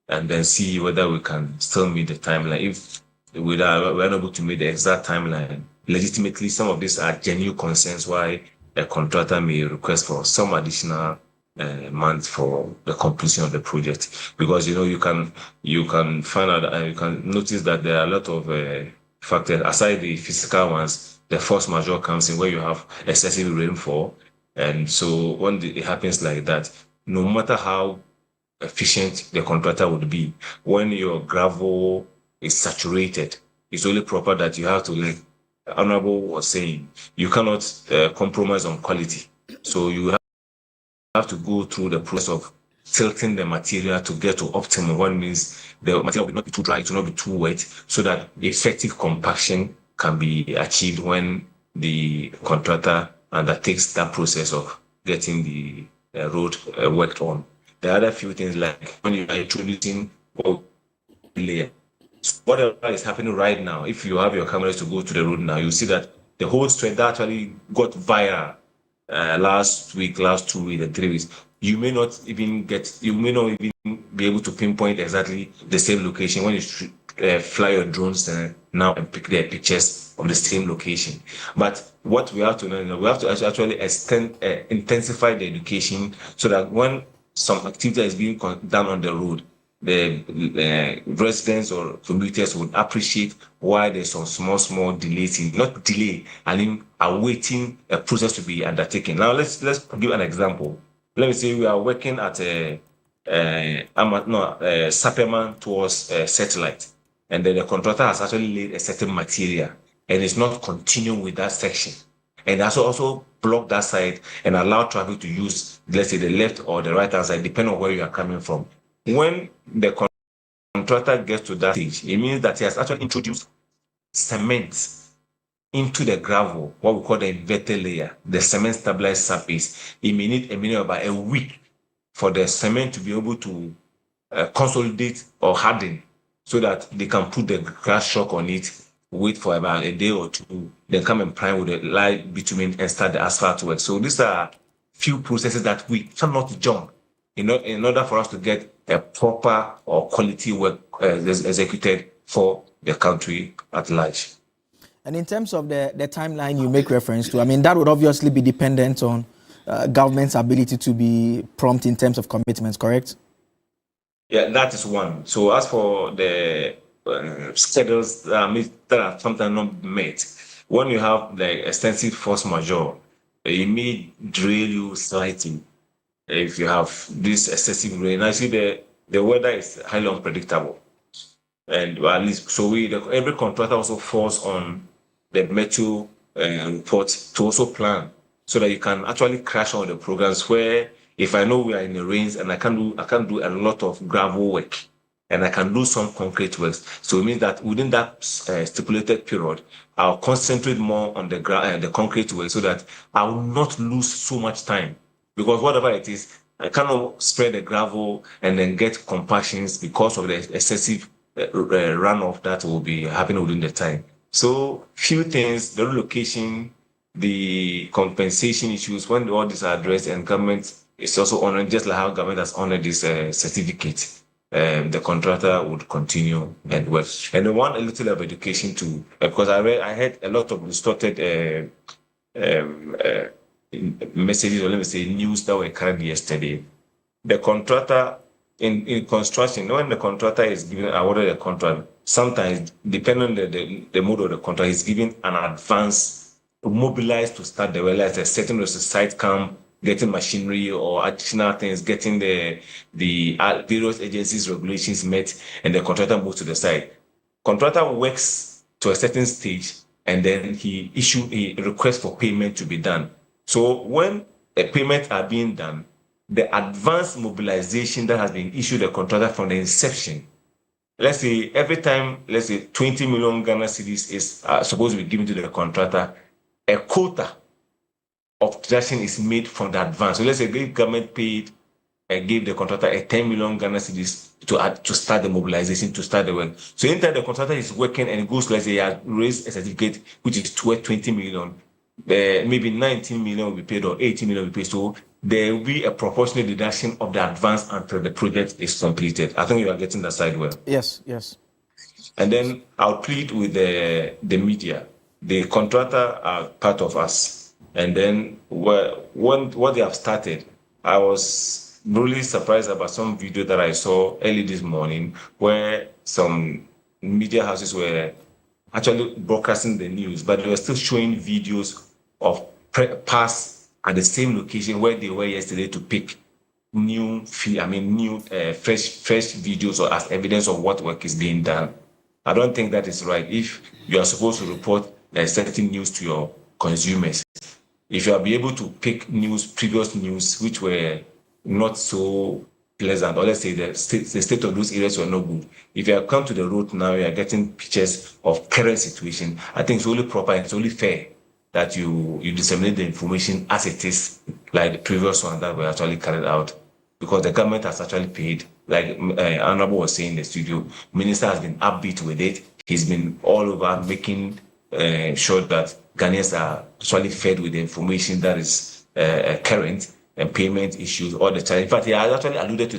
and then see whether we can still meet the timeline. If we're unable to meet the exact timeline, legitimately, some of these are genuine concerns why a contractor may request for some additional months for the completion of the project. Because, you can find out and you can notice that there are a lot of factors, aside the physical ones. The force majeure comes in where you have excessive rainfall. And so when it happens like that, no matter how efficient the contractor would be, when your gravel is saturated, it's only proper that you have to, like Honorable was saying, you cannot compromise on quality. So you have to go through the process of tilting the material to get to optimum. One means the material will not be too dry, it will not be too wet, so that effective compaction can be achieved when the contractor undertakes that process of getting the road worked on. There are other few things, like when you are introducing layer. Whatever is happening right now, if you have your cameras to go to the road now, you see that the whole stretch that actually got viral last week, last 2 weeks, and 3 weeks. You may not even be able to pinpoint exactly the same location when you fly your drones now and pick their pictures of the same location. But what we have to know, we have to actually intensify the education so that when some activity is being done on the road, the residents or commuters would appreciate why there's some small delays, not delay, and in awaiting a process to be undertaken. Now let's give an example. Let me say we are working at Sapperman towards Satellite, and then the contractor has actually laid a certain material and is not continuing with that section, and also block that side and allow traffic to use, let's say, the left or the right hand side, depending on where you are coming from. When the contractor gets to that stage, it means that he has actually introduced cement into the gravel, what we call the inverted layer, the cement stabilized surface. It may need a minimum of about a week for the cement to be able to consolidate or harden so that they can put the grass shock on it wait for about a day or two, then come and prime with a light bitumen and start the asphalt work. So these are few processes that we cannot jump in order for us to get a proper or quality work executed for the country at large. And in terms of the timeline you make reference to, I mean, that would obviously be dependent on government's ability to be prompt in terms of commitments, correct? Yeah, that is one. So as for the schedules that are sometimes not met, when you have the extensive force majeure, it may drill you slightly if you have this excessive rain. I see the weather is highly unpredictable. And at least, so every contractor also falls on the metro report to also plan so that you can actually crash on the programs where if I know we are in the rains and I can do a lot of gravel work and I can do some concrete works. So it means that within that stipulated period, I'll concentrate more on the concrete work so that I will not lose so much time. Because whatever it is, I cannot spread the gravel and then get compactions because of the excessive runoff that will be happening within the time. So few things, the relocation, the compensation issues, when all these are addressed and government is also honored, just like how government has honored this certificate, the contractor would continue and work. And I want a little of education too, because I had a lot of distorted messages, or let me say news that were carried yesterday. The contractor in construction, when the contractor is given awarded a contract, sometimes depending on the mode of the contract, is given an advance mobilized to start the well, as a setting of the site camp, getting machinery or additional things, getting the various agencies' regulations met, and the contractor moves to the site. Contractor works to a certain stage, and then he issues a request for payment to be done. So when a payment are being done, the advance mobilization that has been issued the contractor from the inception, let's say every time, let's say 20 million Ghana cedis is supposed to be given to the contractor, a quota of deduction is made from the advance. So let's say the government paid and gave the contractor a 10 million Ghana cedis to start the mobilization, to start the work. So anytime the contractor is working and it goes, let's say he has raised a certificate which is worth 20 million, maybe 19 million will be paid or 18 million will be paid. So there will be a proportionate deduction of the advance until the project is completed. I think you are getting that side well. Yes, yes. And then I'll plead with the media. The contractor are part of us. And then what they have started, I was really surprised about some video that I saw early this morning where some media houses were actually broadcasting the news, but they were still showing videos of past at the same location where they were yesterday to pick fresh videos or as evidence of what work is being done. I don't think that is right. If you are supposed to report certain news to your consumers, if you are be able to pick previous news which were not so pleasant, or let's say the state of those areas were not good. If you have come to the road now, you are getting pictures of current situation. I think it's only proper and it's only fair that you disseminate the information as it is, like the previous one that were actually carried out, because the government has actually paid. Like Honorable was saying in the studio, Minister has been upbeat with it. He's been all over making sure that Ghanaians are actually fed with the information that is current and payment issues, all the challenge. In fact, he has actually alluded to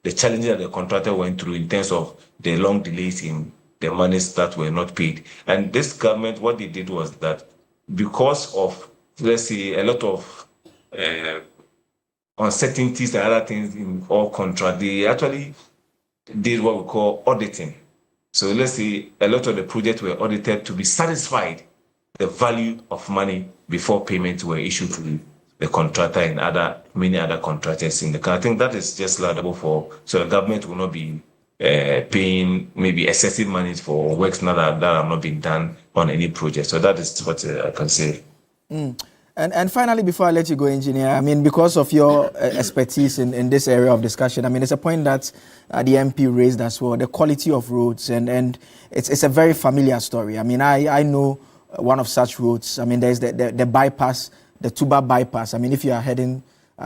the challenges that the contractor went through in terms of the long delays in the monies that were not paid. And this government, what they did was that because of, let's say, a lot of uncertainties and other things in all contract, they actually did what we call auditing. So let's say a lot of the projects were audited to be satisfied the value of money before payments were issued to the contractor and many other contractors in the country. I think that is just laudable so the government will not be paying maybe excessive money for works that have not been done on any project. So that is what I can say. And finally, before I let you go, Engineer, I mean, because of your expertise in this area of discussion, I mean, it's a point that the MP raised as well, the quality of roads, and it's a very familiar story. I mean, I know one of such roads. I mean, there's the bypass, the Tuba bypass. I mean, if you are heading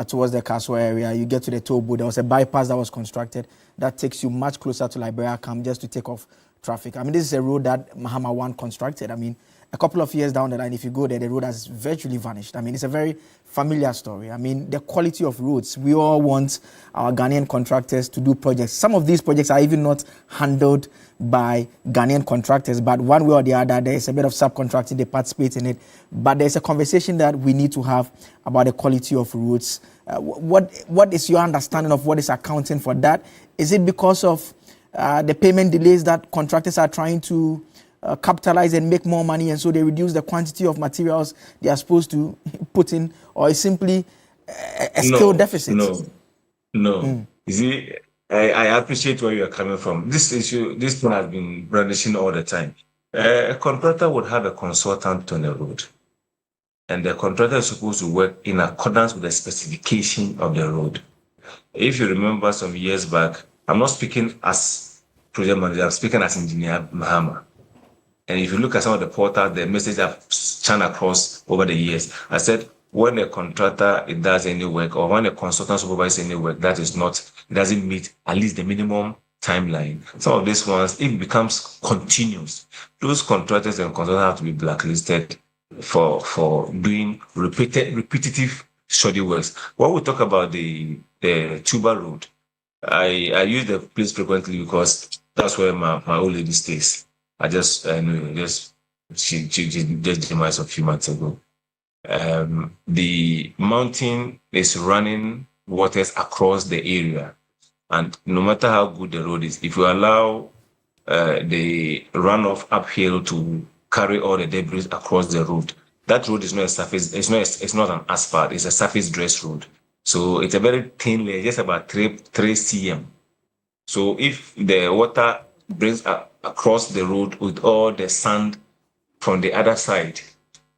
towards the Castle area, you get to the Tobu, there was a bypass that was constructed that takes you much closer to Liberia Camp just to take off traffic. I mean, this is a road that Mahama 1 constructed. I mean, a couple of years down the line, if you go there, the road has virtually vanished. I mean, it's a very familiar story. I mean, the quality of roads. We all want our Ghanaian contractors to do projects. Some of these projects are even not handled by Ghanaian contractors, but one way or the other, there is a bit of subcontracting, they participate in it. But there's a conversation that we need to have about the quality of roads. What is your understanding of what is accounting for that? Is it because of the payment delays that contractors are trying to capitalize and make more money, and so they reduce the quantity of materials they are supposed to put in, or is simply a skill deficit? No. You see, I appreciate where you are coming from. This issue, this one has been brandishing all the time. A contractor would have a consultant on the road, and the contractor is supposed to work in accordance with the specification of the road. If you remember some years back, I'm not speaking as project manager, I'm speaking as engineer Mahama. And if you look at some of the portals, the message I've churned across over the years, I said, when a contractor does any work, or when a consultant supervises any work that doesn't meet at least the minimum timeline, some of these ones, it becomes continuous. Those contractors and consultants have to be blacklisted for doing repetitive shoddy works. When we talk about the Tuba Road, I use the place frequently because that's where my old lady stays. She just demised a few months ago. The mountain is running waters across the area, and no matter how good the road is, if you allow the runoff uphill to carry all the debris across the road, that road is not a surface. It's not an asphalt. It's a surface dress road. So it's a very thin layer, just about 3 cm. So if the water brings across the road with all the sand from the other side,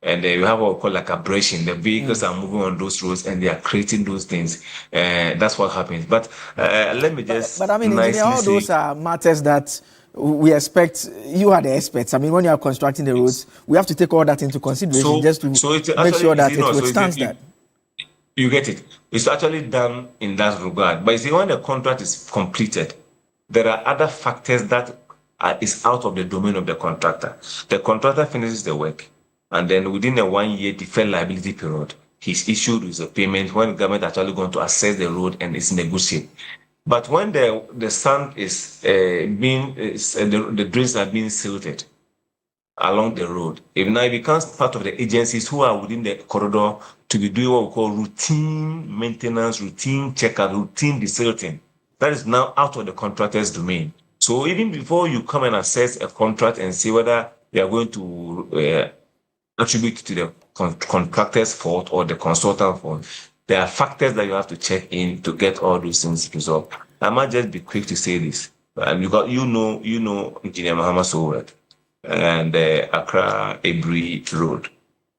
and you have what we call like abrasion, the vehicles are moving on those roads and they are creating those things. That's what happens. But let me just. But I mean, engineer, all those are matters that we expect. You are the experts. I mean, when you are constructing the roads, we have to take all that into consideration just to make sure that it withstands that. You get it. It's actually done in that regard. But you see, when the contract is completed, there are other factors that is out of the domain of the contractor. The contractor finishes the work, and then within a 1 year deferred liability period, he's issued with a payment when the government actually going to assess the road and it's in a good shape. But when the sand is the drains are being silted along the road, if now it becomes part of the agencies who are within the corridor to be doing what we call routine maintenance, routine checkup, routine desilting, that is now out of the contractor's domain. So even before you come and assess a contract and see whether you are going to attribute to the contractor's fault or the consultant's fault, there are factors that you have to check in to get all those things resolved. I might just be quick to say this, because you know Engineer Mahama so well. And the Accra Ebri Road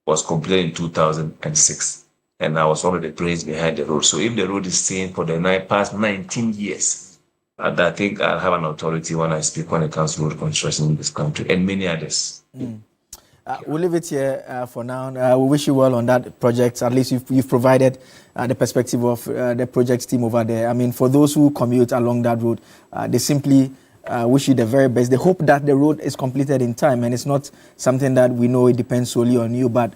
was completed in 2006, and I was one of the brains behind the road. So if the road is seen for the past 19 years, I think I'll have an authority when I speak when it comes to road construction in this country and many others. We'll leave it here for now. We wish you well on that project. At least you've provided the perspective of the project team over there. I mean, for those who commute along that road, they simply wish you the very best. They hope that the road is completed in time, and it's not something that we know it depends solely on you, but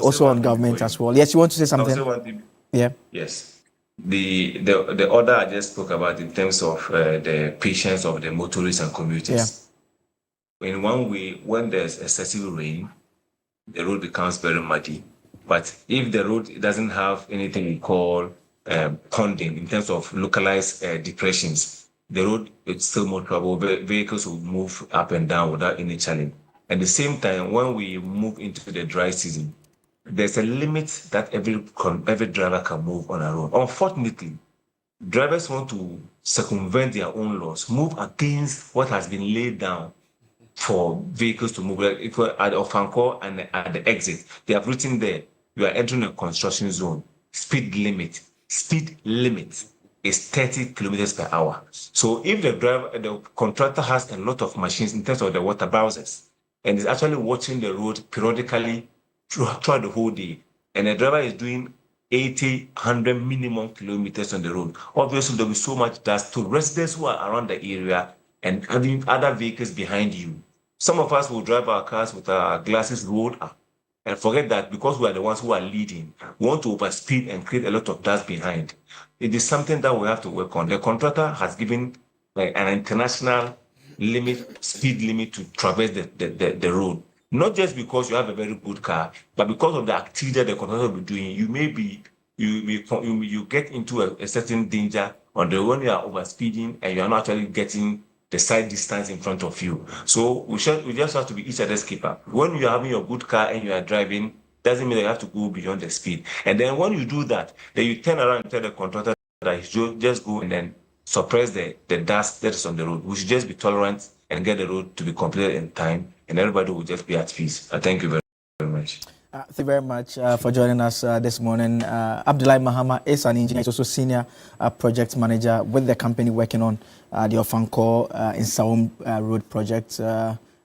also on government as well. Yes, you want to say something? Yeah. Yes. The order I just spoke about in terms of the patience of the motorists and commuters. Yeah. In one way, when there's excessive rain, the road becomes very muddy. But if the road doesn't have anything we call ponding in terms of localized depressions, the road is still more trouble. Vehicles will move up and down without any challenge. At the same time, when we move into the dry season, there's a limit that every driver can move on a road. Unfortunately, drivers want to circumvent their own laws, move against what has been laid down for vehicles to move. Like if at the Ofanko and at the exit, they have written there, you are entering a construction zone. Speed limit is 30 kilometers per hour. So if the contractor has a lot of machines in terms of the water browsers, and is actually watching the road periodically throughout the whole day, and the driver is doing 80, 100 minimum kilometers on the road, obviously there'll be so much dust to residents who are around the area and having other vehicles behind you. Some of us will drive our cars with our glasses rolled up and forget that because we are the ones who are leading, we want to overspeed and create a lot of dust behind. It is something that we have to work on. The contractor has given an international speed limit to traverse the road. Not just because you have a very good car, but because of the activity that the contractor will be doing. You get into a certain danger on the road when you are overspeeding and you are not actually getting the side distance in front of you. So we just have to be each other's keeper. When you are having your good car and you are driving, doesn't mean that you have to go beyond the speed. And then when you do that, then you turn around and tell the contractor that he should just go and then suppress the dust that is on the road. We should just be tolerant and get the road to be completed in time, and everybody will just be at peace. Thank you very much. Thank you very much for joining us this morning. Abdullahi Mahama is an engineer. He's also senior project manager with the company working on the Pokuase-Nsawam road project.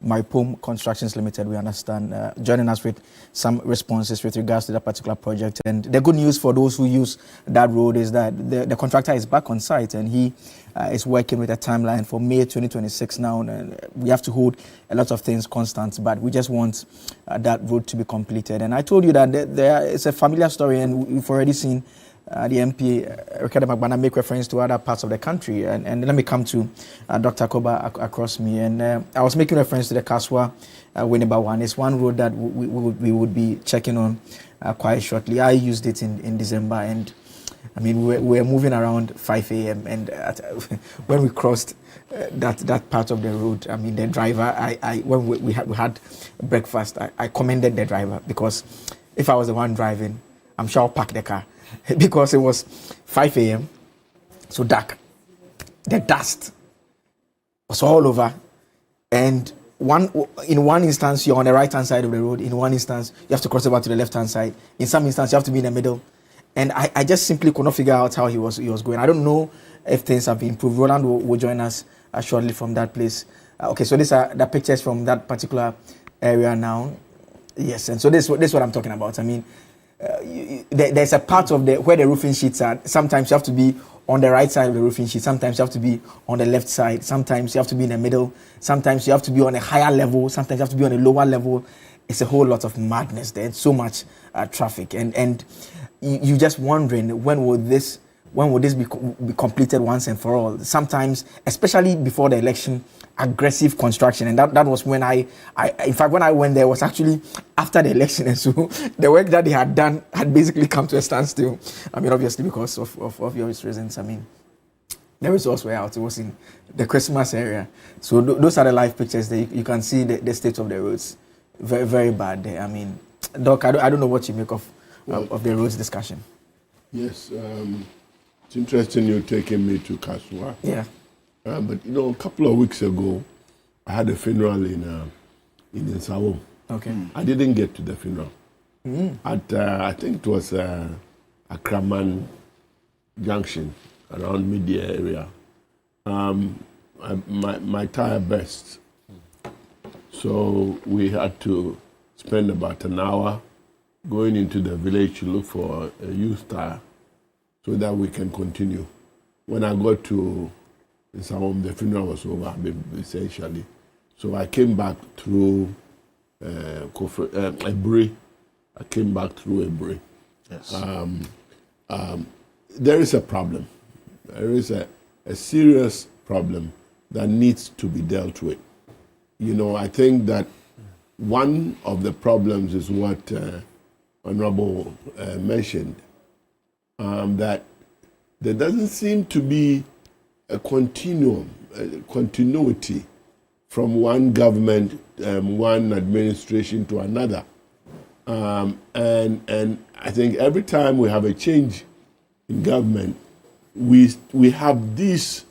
Maripome Constructions Limited, we understand, joining us with some responses with regards to that particular project. And the good news for those who use that road is that the contractor is back on site and he is working with a timeline for May 2026 now. And we have to hold a lot of things constant, but we just want that road to be completed. And I told you that it's a familiar story, and we've already seen the MP, Ricardo Magbana, make reference to other parts of the country. And let me come to Dr. Koba across me. And I was making reference to the Kaswa Winneba one. It's one road that we would be checking on quite shortly. I used it in December, and I mean, we were moving around 5 a.m. And when we crossed that part of the road, I mean, the driver, when we had breakfast, I commended the driver, because if I was the one driving, I'm sure I'll park the car. Because it was 5 a.m., so dark. The dust was all over. And in one instance, you're on the right-hand side of the road. In one instance, you have to cross over to the left-hand side. In some instances, you have to be in the middle. And I just simply could not figure out how he was going. I don't know if things have improved. Roland will join us shortly from that place. Okay, so these are the pictures from that particular area now. Yes, and so this is what I'm talking about. I mean, there's a part of where the roofing sheets are. Sometimes you have to be on the right side of the roofing sheet. Sometimes you have to be on the left side. Sometimes you have to be in the middle. Sometimes you have to be on a higher level. Sometimes you have to be on a lower level. It's a whole lot of madness there. So much traffic, and you just wondering when will this be completed once and for all. Sometimes, especially before the election, aggressive construction, and that was when I in fact, when I went there, was actually after the election, and so the work that they had done had basically come to a standstill. I mean, obviously because of obvious reasons. I mean, the results were out. It was in the Christmas area, so those are the live pictures. There you can see the state of the roads, very, very bad there. I mean, Doc, I don't know what you make of the roads discussion. Yes, it's interesting you taking me to Kaswa. Yeah. But a couple of weeks ago, I had a funeral in Nsawam. Okay. I didn't get to the funeral. At I think it was Akraman Junction, around Media area. My tire burst, so we had to spend about an hour going into the village to look for a used tire so that we can continue. When I got to Nsawam, the funeral was over, essentially. So I came back through Ebre. I came back through Ebre. Yes. There is a problem. There is a serious problem that needs to be dealt with. I think that one of the problems is what Honorable mentioned, that there doesn't seem to be a continuity from one government, one administration to another. And I think every time we have a change in government, we have these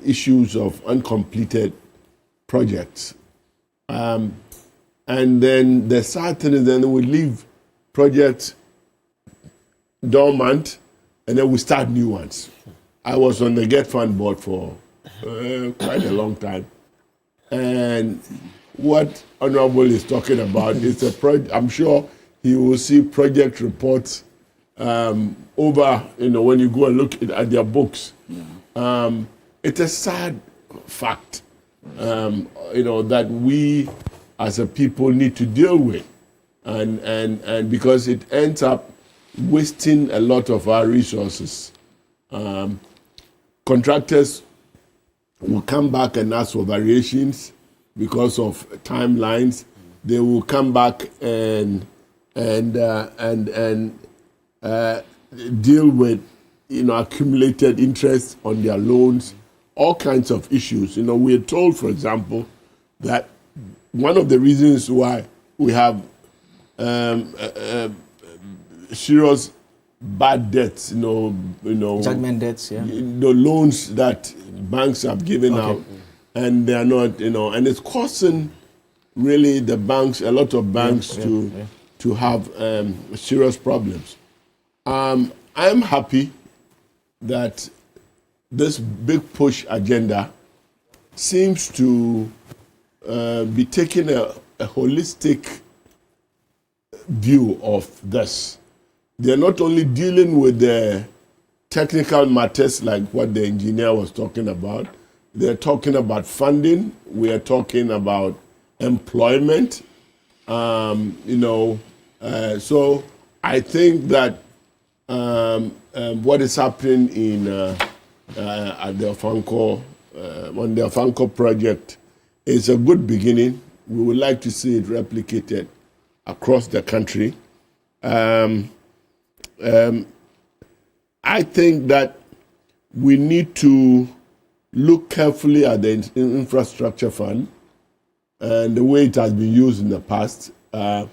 issues of uncompleted projects. And then the sad thing is, then we leave projects dormant, and then we start new ones. I was on the Get Fund board for quite a long time, and what Honorable is talking about is a project. I'm sure he will see project reports over, when you go and look at their books. it's a sad fact, that we as a people need to deal with, and because it ends up wasting a lot of our resources. Contractors will come back and ask for variations because of timelines. They will come back and deal with accumulated interest on their loans, all kinds of issues. We are told, for example, that one of the reasons why we have serious bad debts, judgment debts, the loans that banks have given out, and they are not, and it's causing really the banks, a lot of banks to have serious problems. I'm happy that this big push agenda seems to be taking a holistic view of this. They're not only dealing with the technical matters like what the engineer was talking about, they're talking about funding, we are talking about employment, so I think that what is happening in at the Afanko, on the Afanko project is a good beginning. We would like to see it replicated across the country. I think that we need to look carefully at the infrastructure fund and the way it has been used in the past. I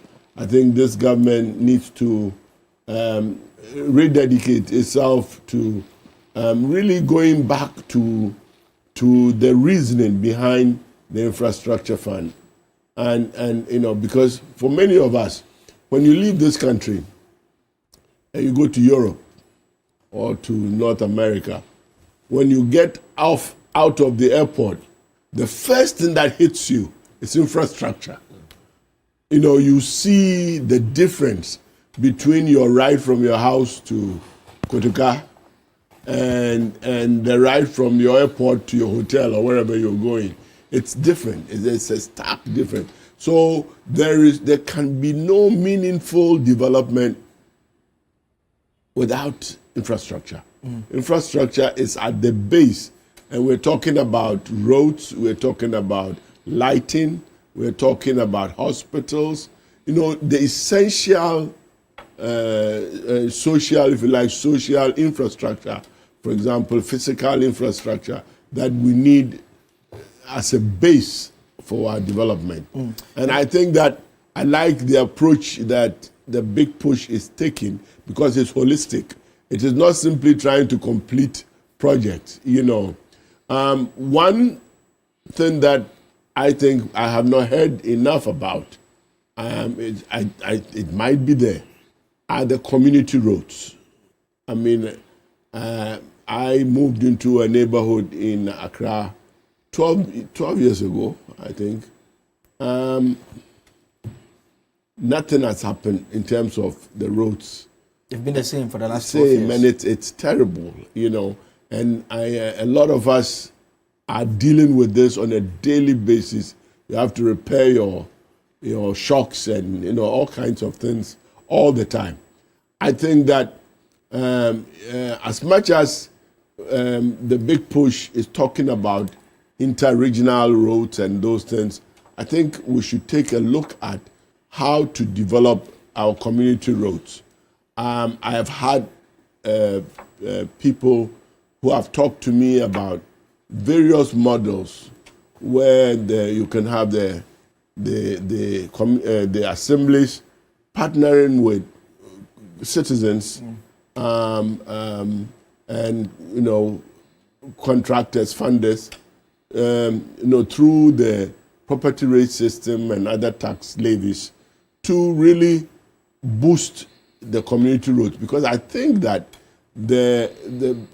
think this government needs to rededicate itself to really going back to the reasoning behind the infrastructure fund. And because for many of us, when you leave this country and you go to Europe or to North America, when you get out of the airport, the first thing that hits you is infrastructure. You see the difference between your ride from your house to Kotoka and the ride from your airport to your hotel or wherever you're going. It's different. It's a stark difference. So there can be no meaningful development without infrastructure. Infrastructure is at the base, and we're talking about roads, we're talking about lighting, we're talking about hospitals. The essential social, if you like, social infrastructure, for example, physical infrastructure that we need as a base for our development. And I think that I like the approach that the big push is taking because it's holistic. It is not simply trying to complete projects. One thing that I think I have not heard enough about, it might be there, are the community roads. I moved into a neighborhood in Accra 12 years ago, I think. Nothing has happened in terms of the roads. They've been the same for the last 12 years. And it's terrible, And a lot of us are dealing with this on a daily basis. You have to repair your shocks and all kinds of things all the time. I think that as much as the big push is talking about inter-regional roads and those things, I think we should take a look at how to develop our community roads. I have had people who have talked to me about various models where you can have the assemblies partnering with citizens and contractors, funders, through the property rate system and other tax levies to really boost the community roads, because I think that the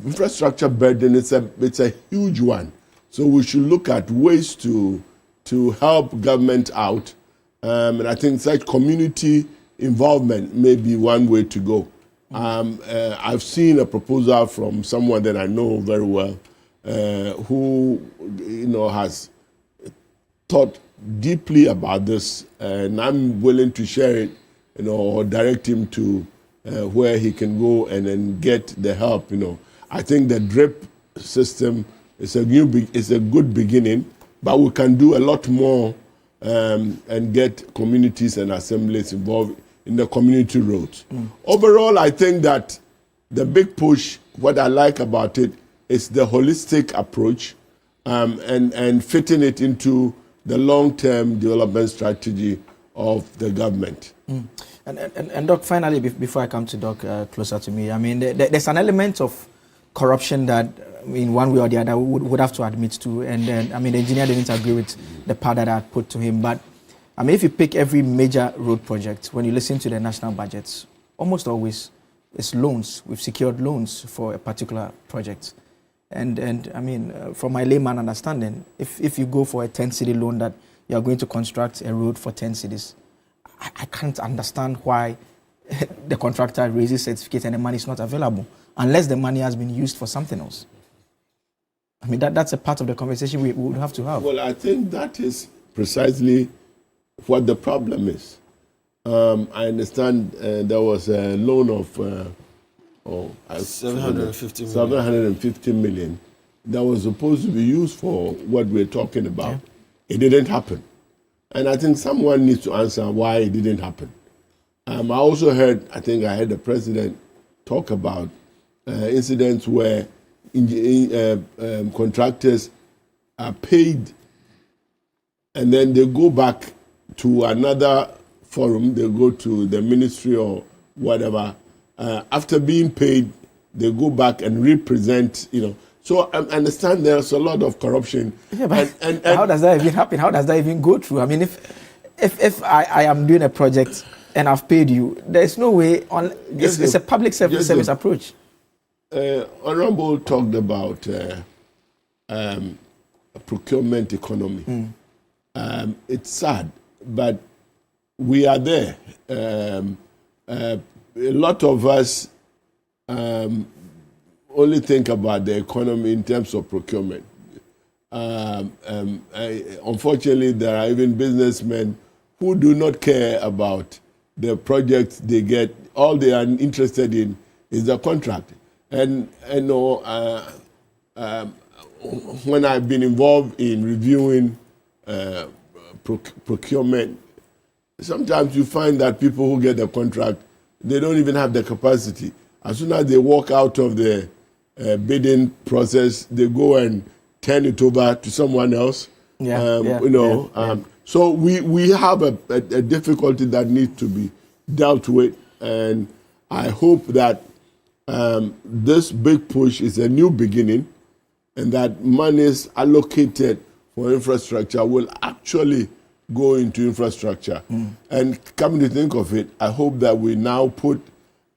infrastructure burden it's a huge one. So we should look at ways to help government out, and I think such community involvement may be one way to go. I've seen a proposal from someone that I know very well, who has thought deeply about this, and I'm willing to share it, or direct him to where he can go and then get the help. I think the drip system is a good beginning, but we can do a lot more and get communities and assemblies involved in the community roads. Overall, I think that the big push, what I like about it, is the holistic approach and fitting it into the long-term development strategy of the government. And Doc, finally, before I come to Doc closer to me, I mean, there's an element of corruption that, in one way or the other, would have to admit to. And then, I mean, the engineer didn't agree with the part that I had put to him. But, I mean, if you pick every major road project, when you listen to the national budgets, almost always it's loans. We've secured loans for a particular project. And I mean, from my layman understanding, if you go for a 10-city loan that you're going to construct a road for 10 cities, I can't understand why the contractor raises certificate and the money is not available, unless the money has been used for something else. I mean, that's a part of the conversation we would have to have. Well, I think that is precisely what the problem is. I understand there was a loan of 750 million that was supposed to be used for what we're talking about. Yeah. It didn't happen. And I think someone needs to answer why it didn't happen. I also heard the president talk about incidents where contractors are paid and then they go back to another forum, they go to the ministry or whatever. After being paid, they go back and represent, So I understand there's a lot of corruption. Yeah, but and how does that even happen? How does that even go through? I mean, if I am doing a project and I've paid you, there's no way on. It's a public service approach. Honorable talked about a procurement economy. It's sad, but we are there. A lot of us only think about the economy in terms of procurement. Unfortunately, there are even businessmen who do not care about the projects they get. All they are interested in is the contract. And when I've been involved in reviewing procurement, sometimes you find that people who get the contract, they don't even have the capacity. As soon as they walk out of the bidding process, they go and turn it over to someone else. So we have a difficulty that needs to be dealt with, and I hope that this big push is a new beginning, and that monies allocated for infrastructure will actually go into infrastructure. And coming to think of it, I hope that we now put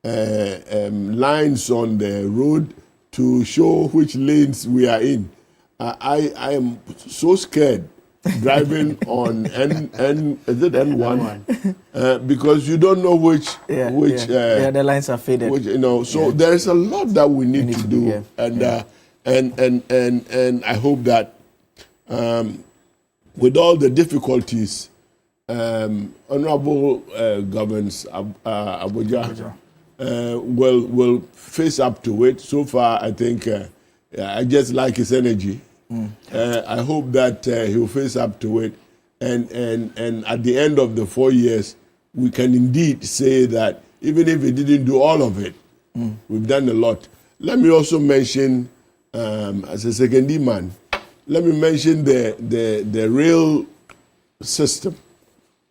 lines on the road to show which lanes we are in. I am so scared driving on N1 because you don't know which the lines are faded. So there is a lot that we need to do, and I hope that with all the difficulties, Honorable Governors Abuja will face up to it. So far, I think I just like his energy. I hope that he will face up to it, and at the end of the 4 years, we can indeed say that even if he didn't do all of it, we've done a lot. Let me also mention, as a secondary man, let me mention the rail system.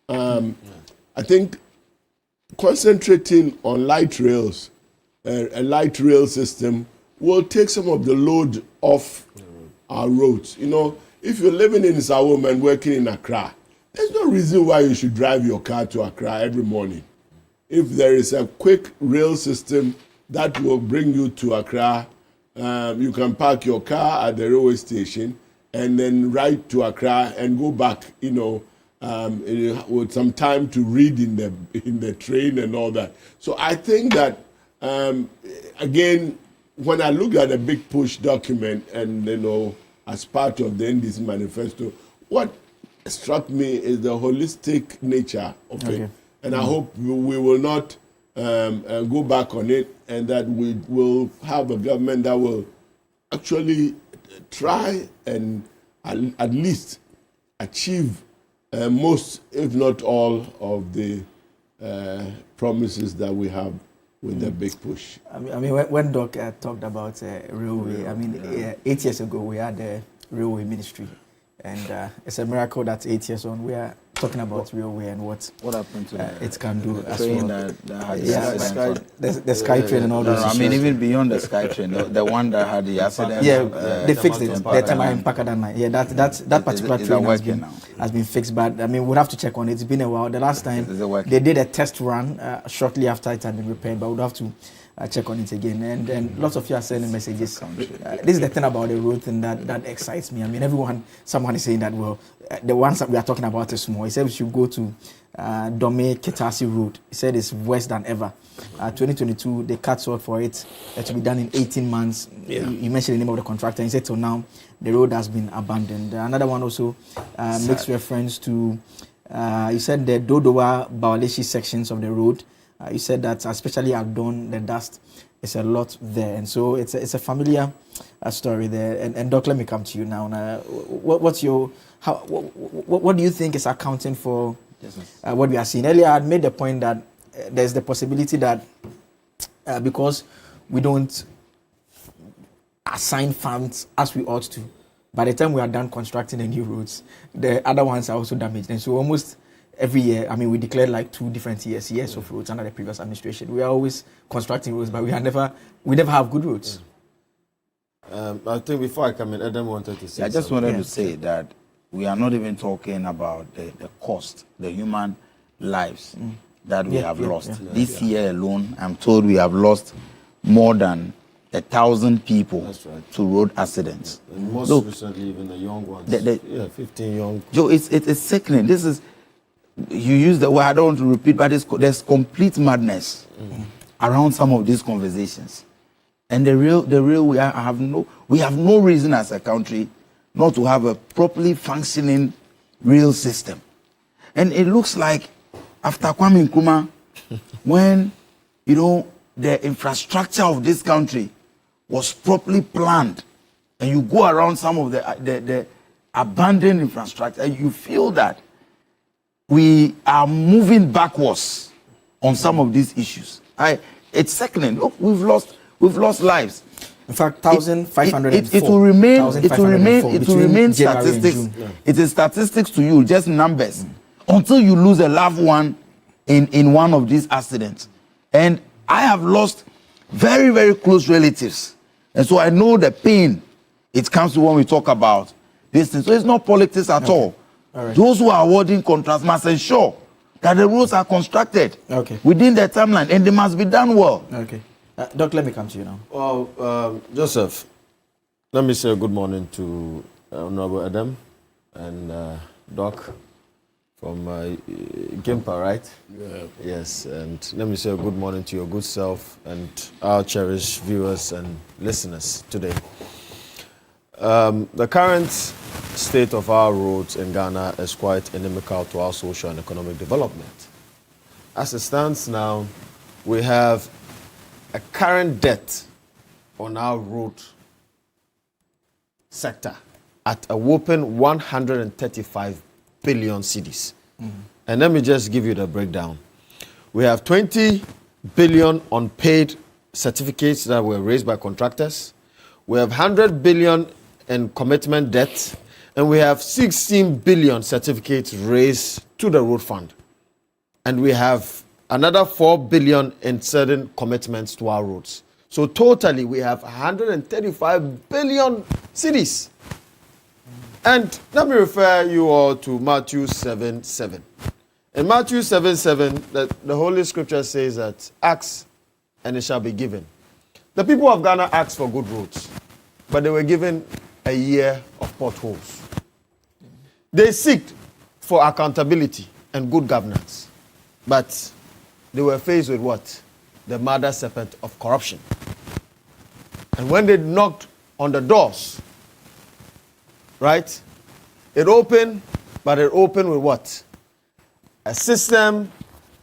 I think concentrating on light rails, a light rail system, will take some of the load off our roads. If you're living in Nsawam and working in Accra, there's no reason why you should drive your car to Accra every morning. If there is a quick rail system that will bring you to Accra, you can park your car at the railway station and then ride to Accra and go back, with some time to read in the train and all that. So I think that, again, when I look at the big push document and, as part of the NDC manifesto, what struck me is the holistic nature of it. And I hope we will not go back on it, and that we will have a government that will actually try and at least achieve most, if not all, of the promises that we have with the big push. I mean, when Doc talked about railway, 8 years ago we had the railway ministry, and it's a miracle that 8 years on we are talking about railway and what happened to it can do as train well. The Sky train and all those. I mean, even beyond the Sky train, the one that had the accident. Yeah, they fixed it. The time in Pakadana. Yeah, that particular train has been fixed, but I mean, we'll have to check on it. It's been a while. The last time they did a test run shortly after it had been repaired, but we'll have to check on it again. And lots of you are sending messages. This is the thing about the road thing that excites me. I mean, someone is saying that, well, the ones that we are talking about is small. He said we should go to Dome Ketasi Road. He said it's worse than ever. 2022, they cut short for it to be done in 18 months. Yeah. You mentioned the name of the contractor. He said till now the road has been abandoned. Another one also makes reference to, he said the Dodowa Bawaleshi sections of the road. You said that especially at dawn, the dust is a lot there. And so it's a familiar story there. And Doc, let me come to you now. What do you think is accounting for what we are seeing? Earlier, I had made the point that there's the possibility that because we don't assign funds as we ought to, by the time we are done constructing the new roads, the other ones are also damaged. And so almost every year, I mean, we declared like 2 different years of roads under the previous administration. We are always constructing roads, but we never have good roads. I think before I come in, Adam wanted to say I just wanted to say that we are not even talking about the cost, the human lives that we have lost. This year alone, I'm told we have lost more than 1,000 people to road accidents. And most recently, even the young ones. 15 young. Joe, it's sickening. This is, you use the word, I don't want to repeat, but there's complete madness around some of these conversations. And the real we have no reason as a country not to have a properly functioning rail system. And it looks like after Kwame Nkrumah, when the infrastructure of this country was properly planned, and you go around some of the abandoned infrastructure, and you feel that we are moving backwards on some of these issues. It's sickening. Look, we've lost lives. In fact, 1,504. It will remain statistics. It is statistics to you, just numbers, until you lose a loved one in one of these accidents. And I have lost very, very close relatives. And so I know the pain it comes to when we talk about this thing. So it's not politics at all. Right. Those who are awarding contracts must ensure that the roads are constructed within the timeline, and they must be done well. Okay. Doc, let me come to you now. Well, Joseph, let me say good morning to Honorable Adam and Doc from Gimpa, right? Yeah. Yes, and let me say good morning to your good self and our cherished viewers and listeners today. The current state of our roads in Ghana is quite inimical to our social and economic development. As it stands now, we have a current debt on our road sector at a whopping 135 billion cedis. And let me just give you the breakdown. We have 20 billion unpaid certificates that were raised by contractors. We have 100 billion in commitment debt, and we have 16 billion certificates raised to the road fund. And we have another 4 billion in certain commitments to our roads. So totally we have 135 billion cedis. And let me refer you all to Matthew 7:7. In Matthew 7:7, the Holy Scripture says that ask and it shall be given. The people of Ghana asked for good roads, but they were given a year of potholes. They seeked for accountability and good governance, but they were faced with what? The mother serpent of corruption. And when they knocked on the doors, right, it opened, but it opened with what? A system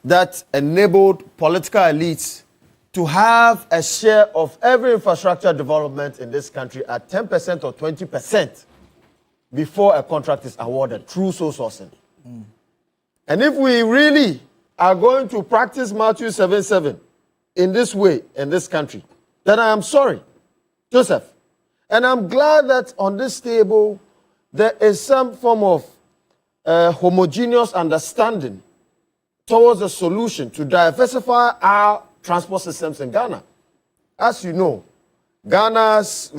that enabled political elites to have a share of every infrastructure development in this country at 10% or 20% before a contract is awarded through sole sourcing. And if we really are going to practice Matthew 7:7 in this way in this country, then I am sorry, Joseph. And I'm glad that on this table there is some form of homogeneous understanding towards a solution to diversify our transport systems in Ghana. As you know, Ghana's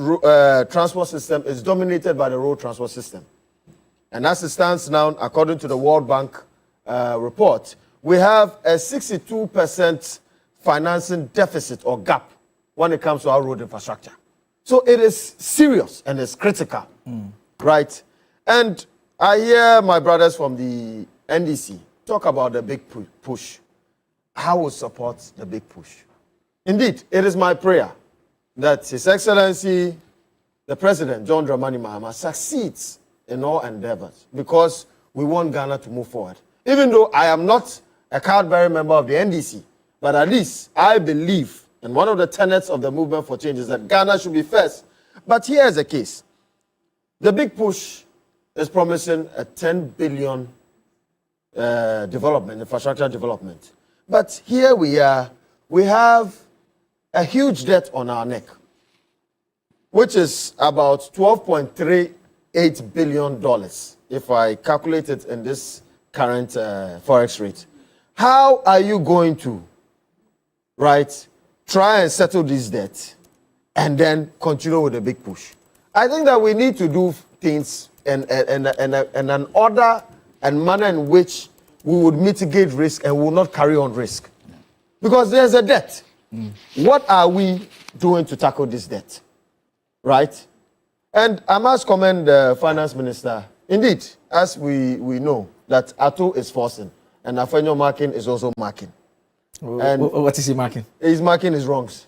transport system is dominated by the road transport system. And as it stands now, according to the World Bank report, we have a 62% financing deficit or gap when it comes to our road infrastructure. So it is serious and it's critical, right? And I hear my brothers from the NDC talk about the big push. How will support the big push? Indeed, it is my prayer that His Excellency, the President, John Dramani Mahama, succeeds in all endeavors because we want Ghana to move forward. Even though I am not a card-bearing member of the NDC, but at least I believe, and one of the tenets of the movement for change is that Ghana should be first. But here is the case. The big push is promising a 10 billion development, infrastructure development. But here we are, we have a huge debt on our neck, which is about $12.38 billion, if I calculate it in this current forex rate. How are you going to, right, try and settle this debt and then continue with the big push? I think that we need to do things in an order and manner in which we would mitigate risk and will not carry on risk. Because there's a debt. What are we doing to tackle this debt? Right? And I must commend the finance minister. Indeed, as we know, that Ato is forcing and Afenyo marking is also marking. And what is he marking? He's marking his wrongs.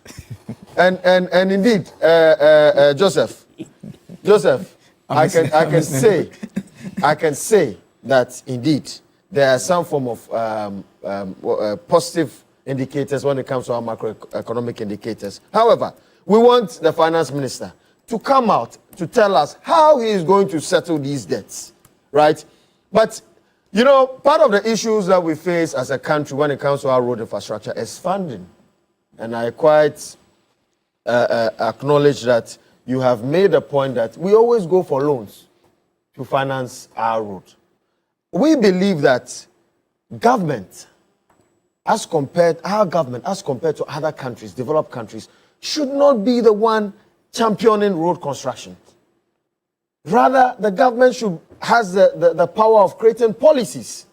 and indeed, Joseph, I can say that indeed there are some form of positive indicators when it comes to our macroeconomic indicators. However, we want the finance minister to come out to tell us how he is going to settle these debts, right? But, you know, part of the issues that we face as a country when it comes to our road infrastructure is funding. And I quite acknowledge that you have made a point that we always go for loans to finance our road. We believe that government, as compared to other countries, developed countries, should not be the one championing road construction. Rather, the government has the power of creating policies.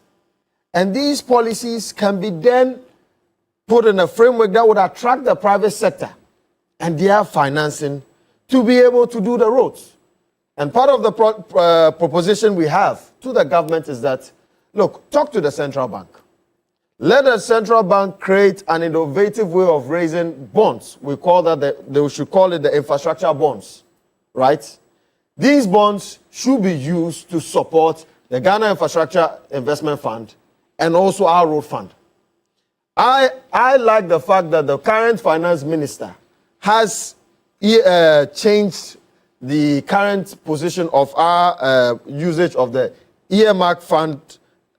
And these policies can be then put in a framework that would attract the private sector and their financing to be able to do the roads. And part of the proposition we have to the government is that, look, talk to the central bank. Let the central bank create an innovative way of raising bonds. We call that, they should call it the infrastructure bonds, right? These bonds should be used to support the Ghana Infrastructure Investment Fund and also our road fund. I like the fact that the current finance minister has changed the current position of our usage of the earmark fund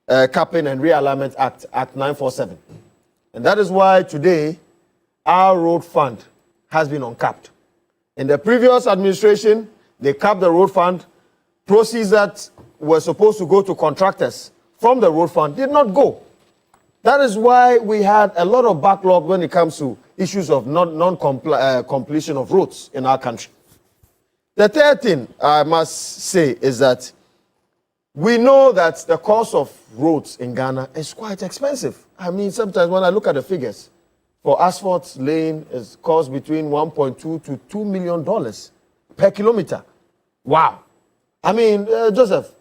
Capping and Realignment Act 947. And that is why today our road fund has been uncapped. In the previous administration, they capped the road fund. Proceeds that were supposed to go to contractors from the road fund did not go. That is why we had a lot of backlog when it comes to issues of non-completion of roads in our country. The third thing I must say is that we know that the cost of roads in Ghana is quite expensive. I mean, sometimes when I look at the figures, for asphalt lane, it costs between $1.2 to $2 million per kilometer. Wow. I mean, Joseph,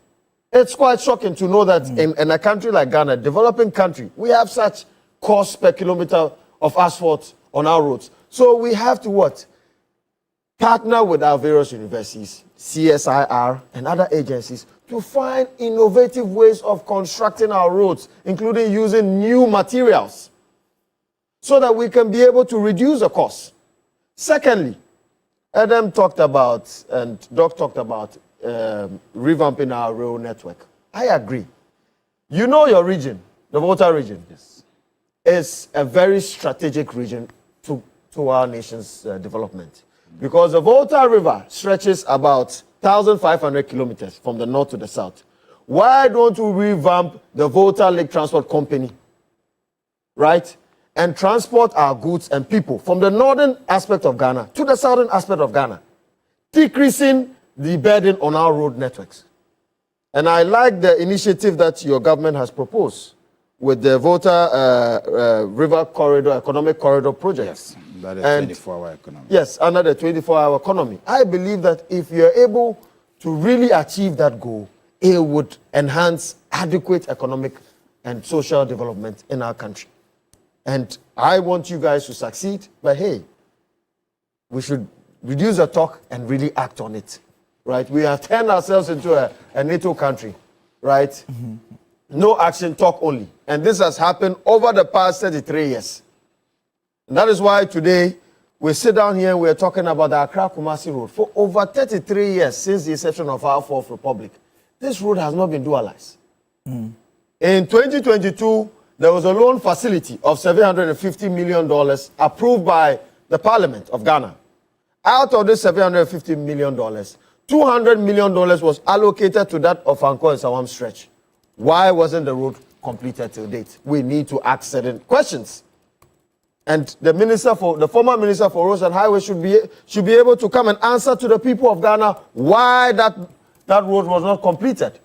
it's quite shocking to know that in a country like Ghana, a developing country, we have such cost per kilometer of asphalt on our roads. So we have to what? partner with our various universities, CSIR, and other agencies to find innovative ways of constructing our roads, including using new materials, so that we can be able to reduce the cost. Secondly, Adam talked about, and Doc talked about, revamping our rail network. I agree. You know your region, the Volta region, is a very strategic region to our nation's development. Because the Volta River stretches about 1,500 kilometers from the north to the south. Why don't we revamp the Volta Lake Transport Company, right? And transport our goods and people from the northern aspect of Ghana to the southern aspect of Ghana, decreasing the burden on our road networks. And I like the initiative that your government has proposed with the Volta River Corridor, Economic Corridor project. Yes, that is 24-hour economy. Yes, under the 24-hour economy. I believe that if you're able to really achieve that goal, it would enhance adequate economic and social development in our country. And I want you guys to succeed, but hey, we should reduce the talk and really act on it, right? We have turned ourselves into a NATO country, right? Mm-hmm. No action, talk only. And this has happened over the past 33 years. And that is why today we sit down here and we're talking about the Accra-Kumasi Road. For over 33 years since the inception of our Fourth Republic, this road has not been dualized. Mm. In 2022, there was a loan facility of $750 million approved by the Parliament of Ghana. Out of this $750 million, $200 million was allocated to that of Pokuase-Nsawam stretch. Why wasn't the road completed till date? We need to ask certain questions. And the former minister for roads and highways should be able to come and answer to the people of Ghana why that road was not completed.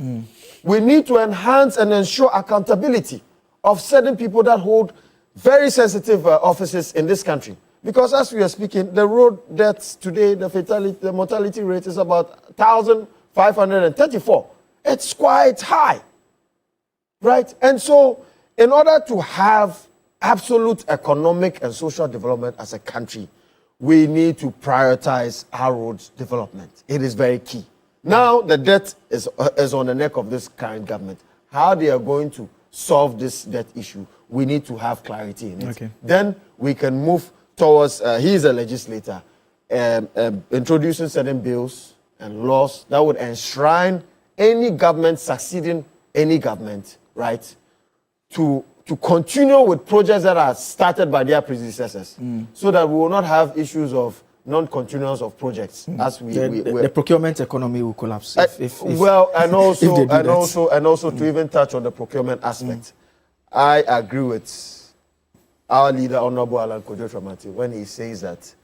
Mm. We need to enhance and ensure accountability of certain people that hold very sensitive offices in this country. Because as we are speaking, the road deaths today, the mortality rate is about 1,534. It's quite high, right? And so in order to have absolute economic and social development as a country, we need to prioritize our roads development. It is very key. Now the debt is on the neck of this current government. How they are going to solve this debt issue, we need to have clarity in it. Okay. Then we can move towards, he is a legislator, introducing certain bills and laws that would enshrine any government succeeding any government, right, to continue with projects that are started by their predecessors, so that we will not have issues of non-continuance of projects. As the procurement economy will collapse. And also to even touch on the procurement aspect, I agree with our leader, Honorable Alan Kojo-Tramati, when he says that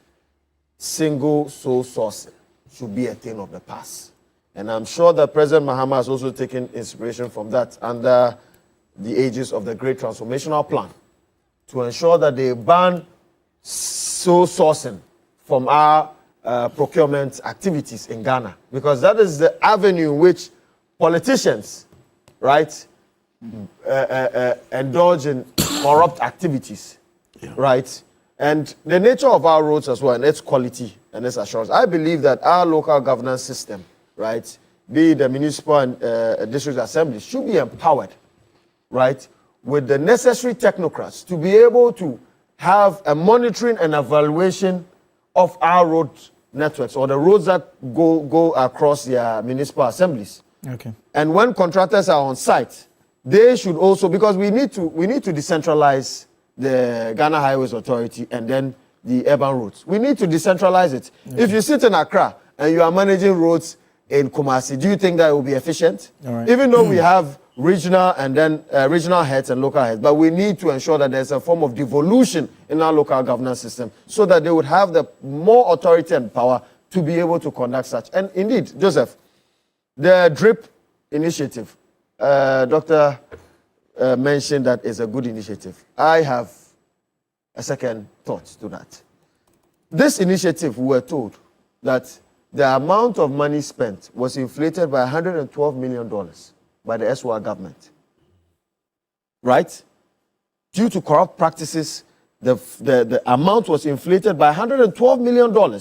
single sole source should be a thing of the past. And I'm sure that President Mahama has also taken inspiration from that under the aegis of the Great Transformational Plan to ensure that they ban sole sourcing from our procurement activities in Ghana. Because that is the avenue in which politicians, right, indulge in corrupt activities, right? And the nature of our roads as well, and its quality and its assurance. I believe that our local governance system, right, be the municipal and district assemblies, should be empowered, right, with the necessary technocrats to be able to have a monitoring and evaluation of our road networks or the roads that go across their municipal assemblies. Okay. And when contractors are on site, they should also, because we need to decentralize the Ghana Highways Authority and then the urban roads. We need to decentralize it. Okay. If you sit in Accra and you are managing roads in Kumasi, do you think that it will be efficient? All right. Even though we have regional and then regional heads and local heads, but we need to ensure that there's a form of devolution in our local governance system so that they would have the more authority and power to be able to conduct such. And indeed, Joseph, the DRIP initiative, Dr. Mentioned that is a good initiative. I have a second thought to that. This initiative, we were told that the amount of money spent was inflated by $112 million by the SWA government, right? Due to corrupt practices the amount was inflated by $112 million.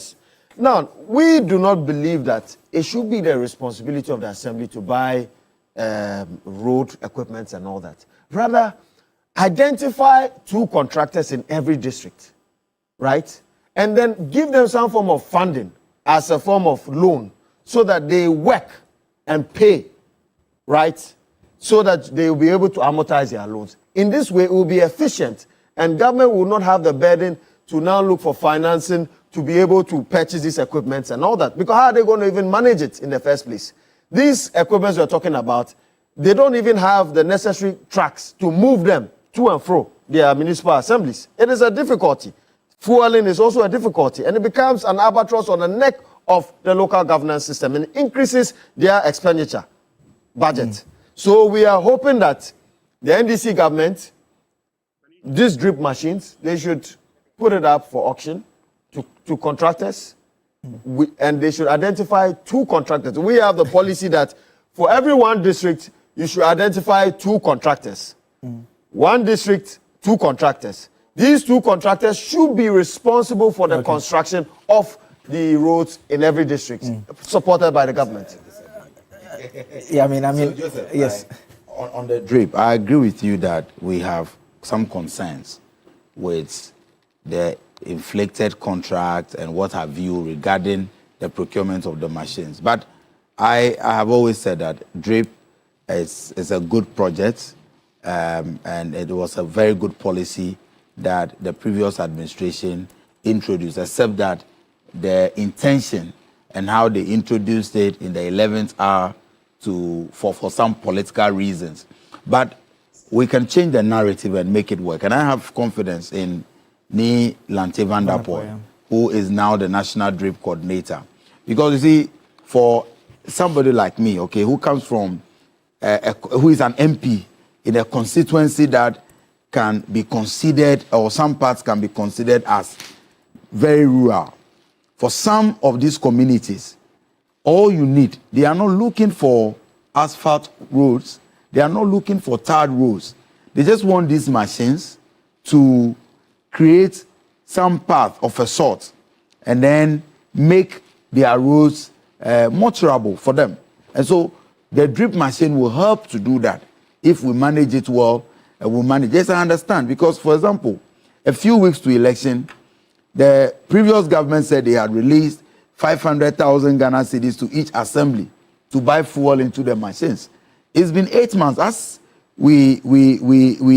Now, we do not believe that it should be the responsibility of the assembly to buy road equipment and all that. Rather, identify 2 contractors in every district, right? And then give them some form of funding as a form of loan so that they work and pay, right? So that they will be able to amortize their loans. In this way, it will be efficient, and government will not have the burden to now look for financing to be able to purchase these equipments and all that. Because how are they going to even manage it in the first place? These equipments we're talking about, they don't even have the necessary tracks to move them to and fro their municipal assemblies. It is a difficulty. Fueling is also a difficulty, and it becomes an albatross on the neck of the local governance system and increases their expenditure budget. So we are hoping that the NDC government, these drip machines, they should put it up for auction to contractors, and they should identify 2 contractors. We have the policy that for every 1 district, you should identify 2 contractors. 1 district, 2 contractors. These 2 contractors should be responsible for the construction of the roads in every district, supported by the government. Yeah, I mean, So Joseph, yes. On the drip, I agree with you that we have some concerns with the inflicted contract and what have you regarding the procurement of the machines. But I have always said that drip is a good project, and it was a very good policy that the previous administration introduced, except that the intention and how they introduced it in the 11th hour for some political reasons. But we can change the narrative and make it work. And I have confidence in Ni Lante van der Poel, who is now the National Drip Coordinator. Because you see, for somebody like me, okay, who comes from, who is an MP in a constituency that can be considered, or some parts can be considered as very rural. For some of these communities, all you need, they are not looking for asphalt roads, they are not looking for tarred roads. They just want these machines to create some path of a sort and then make their roads more tolerable for them. And so the drip machine will help to do that if we manage it well. We manage. Yes, I understand. Because, for example, a few weeks to election, the previous government said they had released 500,000 Ghana cedis to each assembly to buy fuel into the machines. It's been 8 months. As we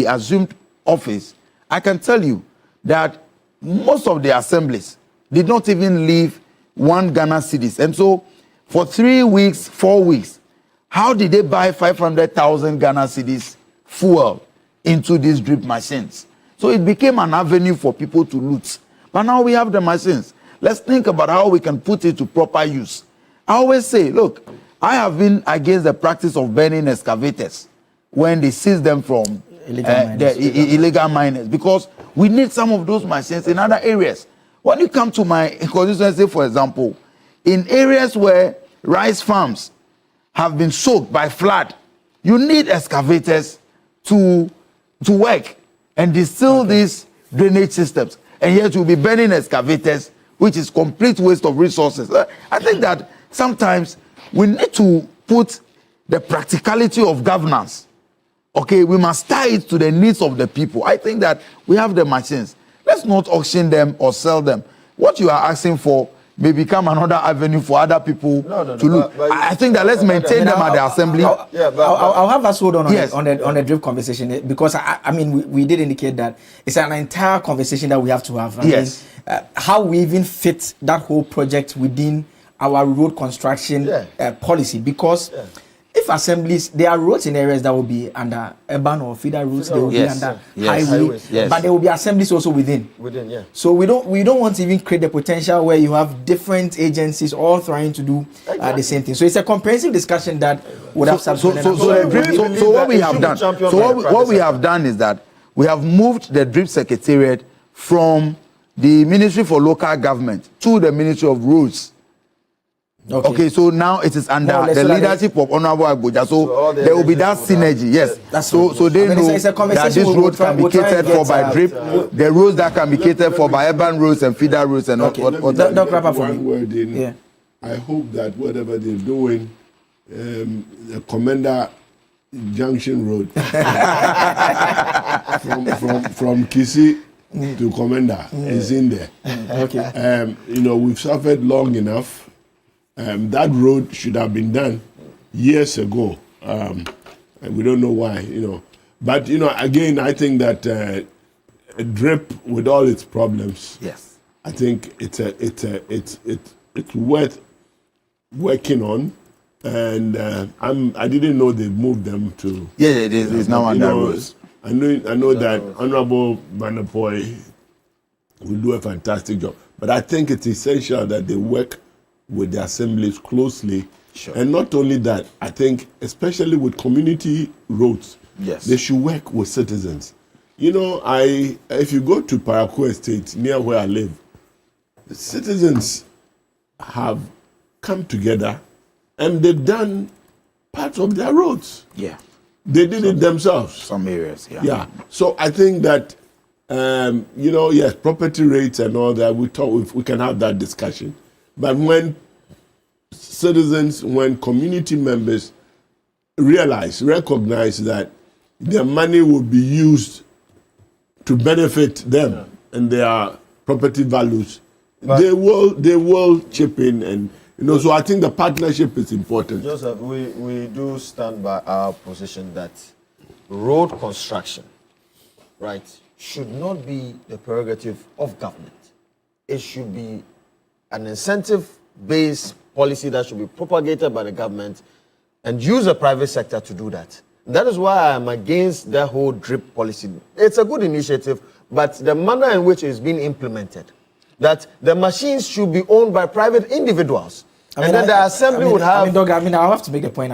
assumed office, I can tell you that most of the assemblies did not even leave 1 Ghana cedis. And so for 3 weeks, 4 weeks, how did they buy 500,000 Ghana cedis fuel into these drip machines? So it became an avenue for people to loot. But now we have the machines. Let's think about how we can put it to proper use. I always say, look, I have been against the practice of burning excavators when they seize them from illegal miners, because we need some of those machines in other areas. When you come to my constituency, for example, in areas where rice farms have been soaked by flood, you need excavators to work and distill these drainage systems. And yet you'll be burning excavators, which is complete waste of resources. I think that sometimes we need to put the practicality of governance. Okay, we must tie it to the needs of the people. I think that we have the machines. Let's not auction them or sell them. What you are asking for may become another avenue for other people to look. I think that let's maintain them at the assembly. I'll have us hold on Yes. on the drip conversation, because I mean we did indicate that it's an entire conversation that we have to have. I mean, how we even fit that whole project within our road construction policy, because if assemblies, there are roads in areas that will be under urban or feeder roads, they will be under highways, but there will be assemblies also within. So we don't want to even create the potential where you have different agencies all trying to do the same thing. So it's a comprehensive discussion that would have So what we have done, what we have done is that we have moved the drip secretariat from the Ministry for Local Government to the Ministry of Roads. Okay, so now it is under the leadership of Honorable Agboja. So there will be that synergy. Yes. So they know that this road can be catered for by drip. The roads that can be catered for by urban roads and feeder roads and Okay, what. Don't wrap up for me. Yeah. I hope that whatever they're doing, the Commander Junction Road from Kisi to Commander is in there. Okay. We've suffered long enough. That road should have been done years ago. And we don't know why, But, again, I think that a drip with all its problems, yes, I think it's worth working on. And I didn't know they moved them to. Yeah, it is. It's now under roads. I know that Honorable Banapoy will do a fantastic job. But I think it's essential that they work with the assemblies closely. Sure. And not only that, I think especially with community roads, yes, they should work with citizens. If you go to Parakou Estate, near where I live, the citizens have come together and they've done parts of their roads. Yeah. They did it themselves. Some areas, yeah. Yeah. So I think that, yes, property rates and all that, we can have that discussion. But when citizens, when community members recognize that their money will be used to benefit them and their property values, they will chip in and so I think the partnership is important. Joseph, we do stand by our position that road construction, right, should not be the prerogative of government. It should be an incentive-based policy that should be propagated by the government and use the private sector to do that. That is why I am against the whole drip policy. It's a good initiative, but the manner in which it is being implemented, that the machines should be owned by private individuals. Then the assembly would have... I'll have to make the point.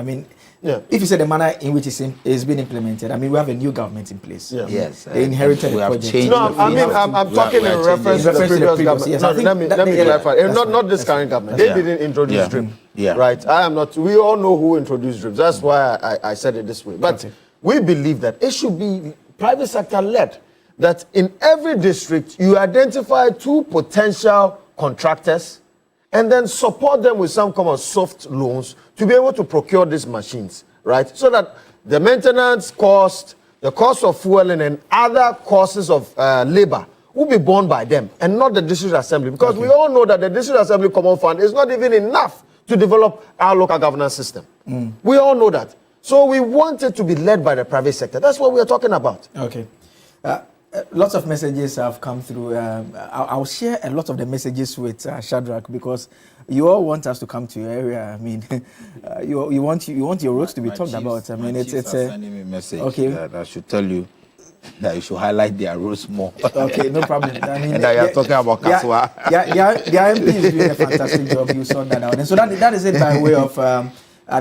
If you say the manner in which it's been implemented, we have a new government in place. Yeah. Yes. They inherited the project. I'm talking in reference to the previous government. Yes, let me clarify. Not this current government. They didn't introduce drip. Yeah. Right? I am not... We all know who introduced drip. That's why I said it this way. But we believe that it should be private sector led. That in every district, you identify 2 potential contractors and then support them with some kind of soft loans to be able to procure these machines, right? So that the maintenance cost, the cost of fueling, and other costs of labor will be borne by them and not the district assembly. Because we all know that the district assembly common fund is not even enough to develop our local governance system. We all know that. So we want it to be led by the private sector. That's what we are talking about. Okay. Lots of messages have come through. I'll share a lot of the messages with Shadrach because you all want us to come to your area. You want your roads to be talked about. It's sending me a message that I should tell you that you should highlight their roads more. Okay, no problem. And that you're talking about Kaswa. The MP is doing a fantastic job. You saw that out. And so that is it by way of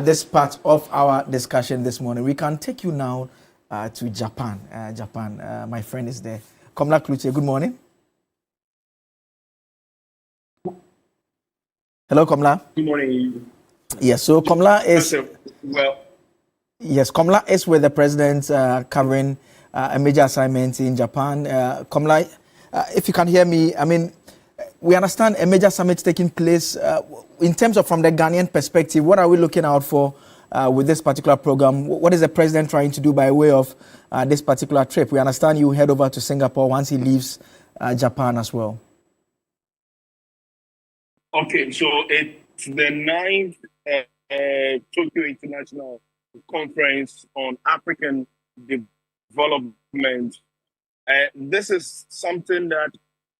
this part of our discussion this morning. We can take you now to Japan. My friend is there. Komla Kluche, good morning. Hello, Komla. Good morning. Yes, so Komla is... Yes, Komla is with the president covering a major assignment in Japan. Komla, if you can hear me, we understand a major summit taking place. In terms of from the Ghanaian perspective, what are we looking out for with this particular program? What is the president trying to do by way of this particular trip? We understand you head over to Singapore once he leaves Japan as well. Okay, so it's the 9th Tokyo International Conference on African Development. This is something that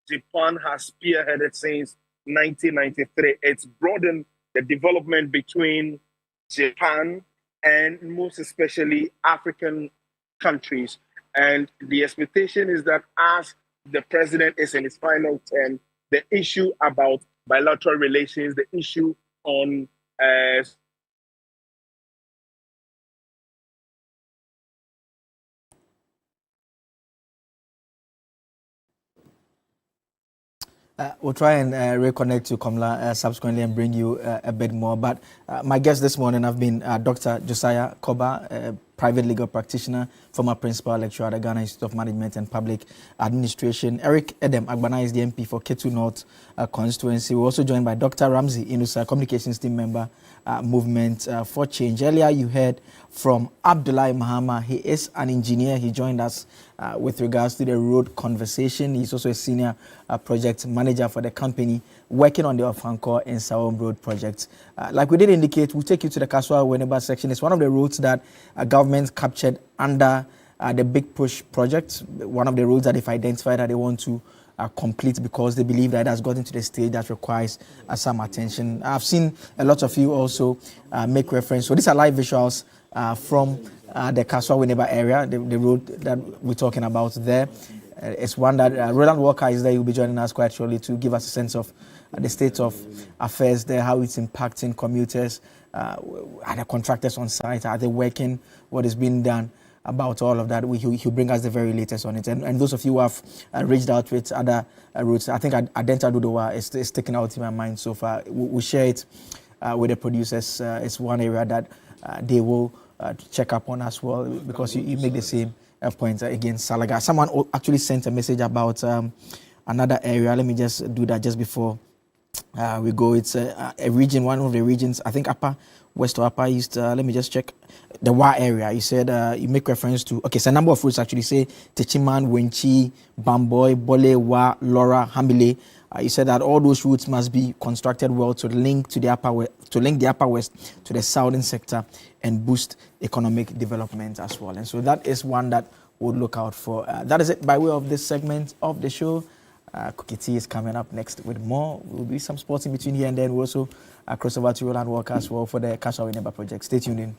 Japan has spearheaded since 1993. It's broadened the development between Japan and most especially African countries. And the expectation is that as the president is in his final term, the issue about bilateral relations, the issue on We'll try and reconnect to Komla subsequently and bring you a bit more. But my guests this morning have been Dr. Josiah Koba, private legal practitioner, former principal lecturer at the Ghana Institute of Management and Public Administration. Eric Edem Agbana is the MP for Ketu North constituency. We're also joined by Dr. Ramsey Inusa, communications team member, Movement for Change. Earlier you heard from Abdullahi Mahama. He is an engineer. He joined us with regards to the road conversation. He's also a senior project manager for the company working on the Pokuase-Nsawam road project. Like we did indicate, we'll take you to the Kaswa-Winneba section. It's one of the roads that government captured under the Big Push project, one of the roads that they've identified that they want to complete because they believe that it has gotten to the stage that requires some attention. I've seen a lot of you also make reference. So these are live visuals from the Kaswa-Winneba area, the road that we're talking about there. It's one that Roland Walker is there. He'll be joining us quite shortly to give us a sense of the state of affairs there, how it's impacting commuters, are the contractors on site, are they working, what is being done about all of that. He'll bring us the very latest on it. And those of you who have reached out with other routes, I think Adenta Dudowa is sticking out in my mind so far. We'll share it with the producers. It's one area that they will check up on as well, because you make the same point against Salaga. Someone actually sent a message about another area. Let me just do that just before we go. It's a region, one of the regions, I think Upper West or Upper East. Let me just check. The Wa area. You said you make reference to, okay, so a number of routes actually say Techiman, Wenchi, Bamboy, Bole, Wa, Laura, Hamile. You said that all those routes must be constructed well to link the Upper West to the southern sector and boost economic development as well. And so that is one that we'll look out for. That is it by way of this segment of the show. Cookie Tea is coming up next with more. Will be some sports in between here and then. We'll also cross over to Roland Walker as well for the Kaswa-Winneba project. Stay tuned in.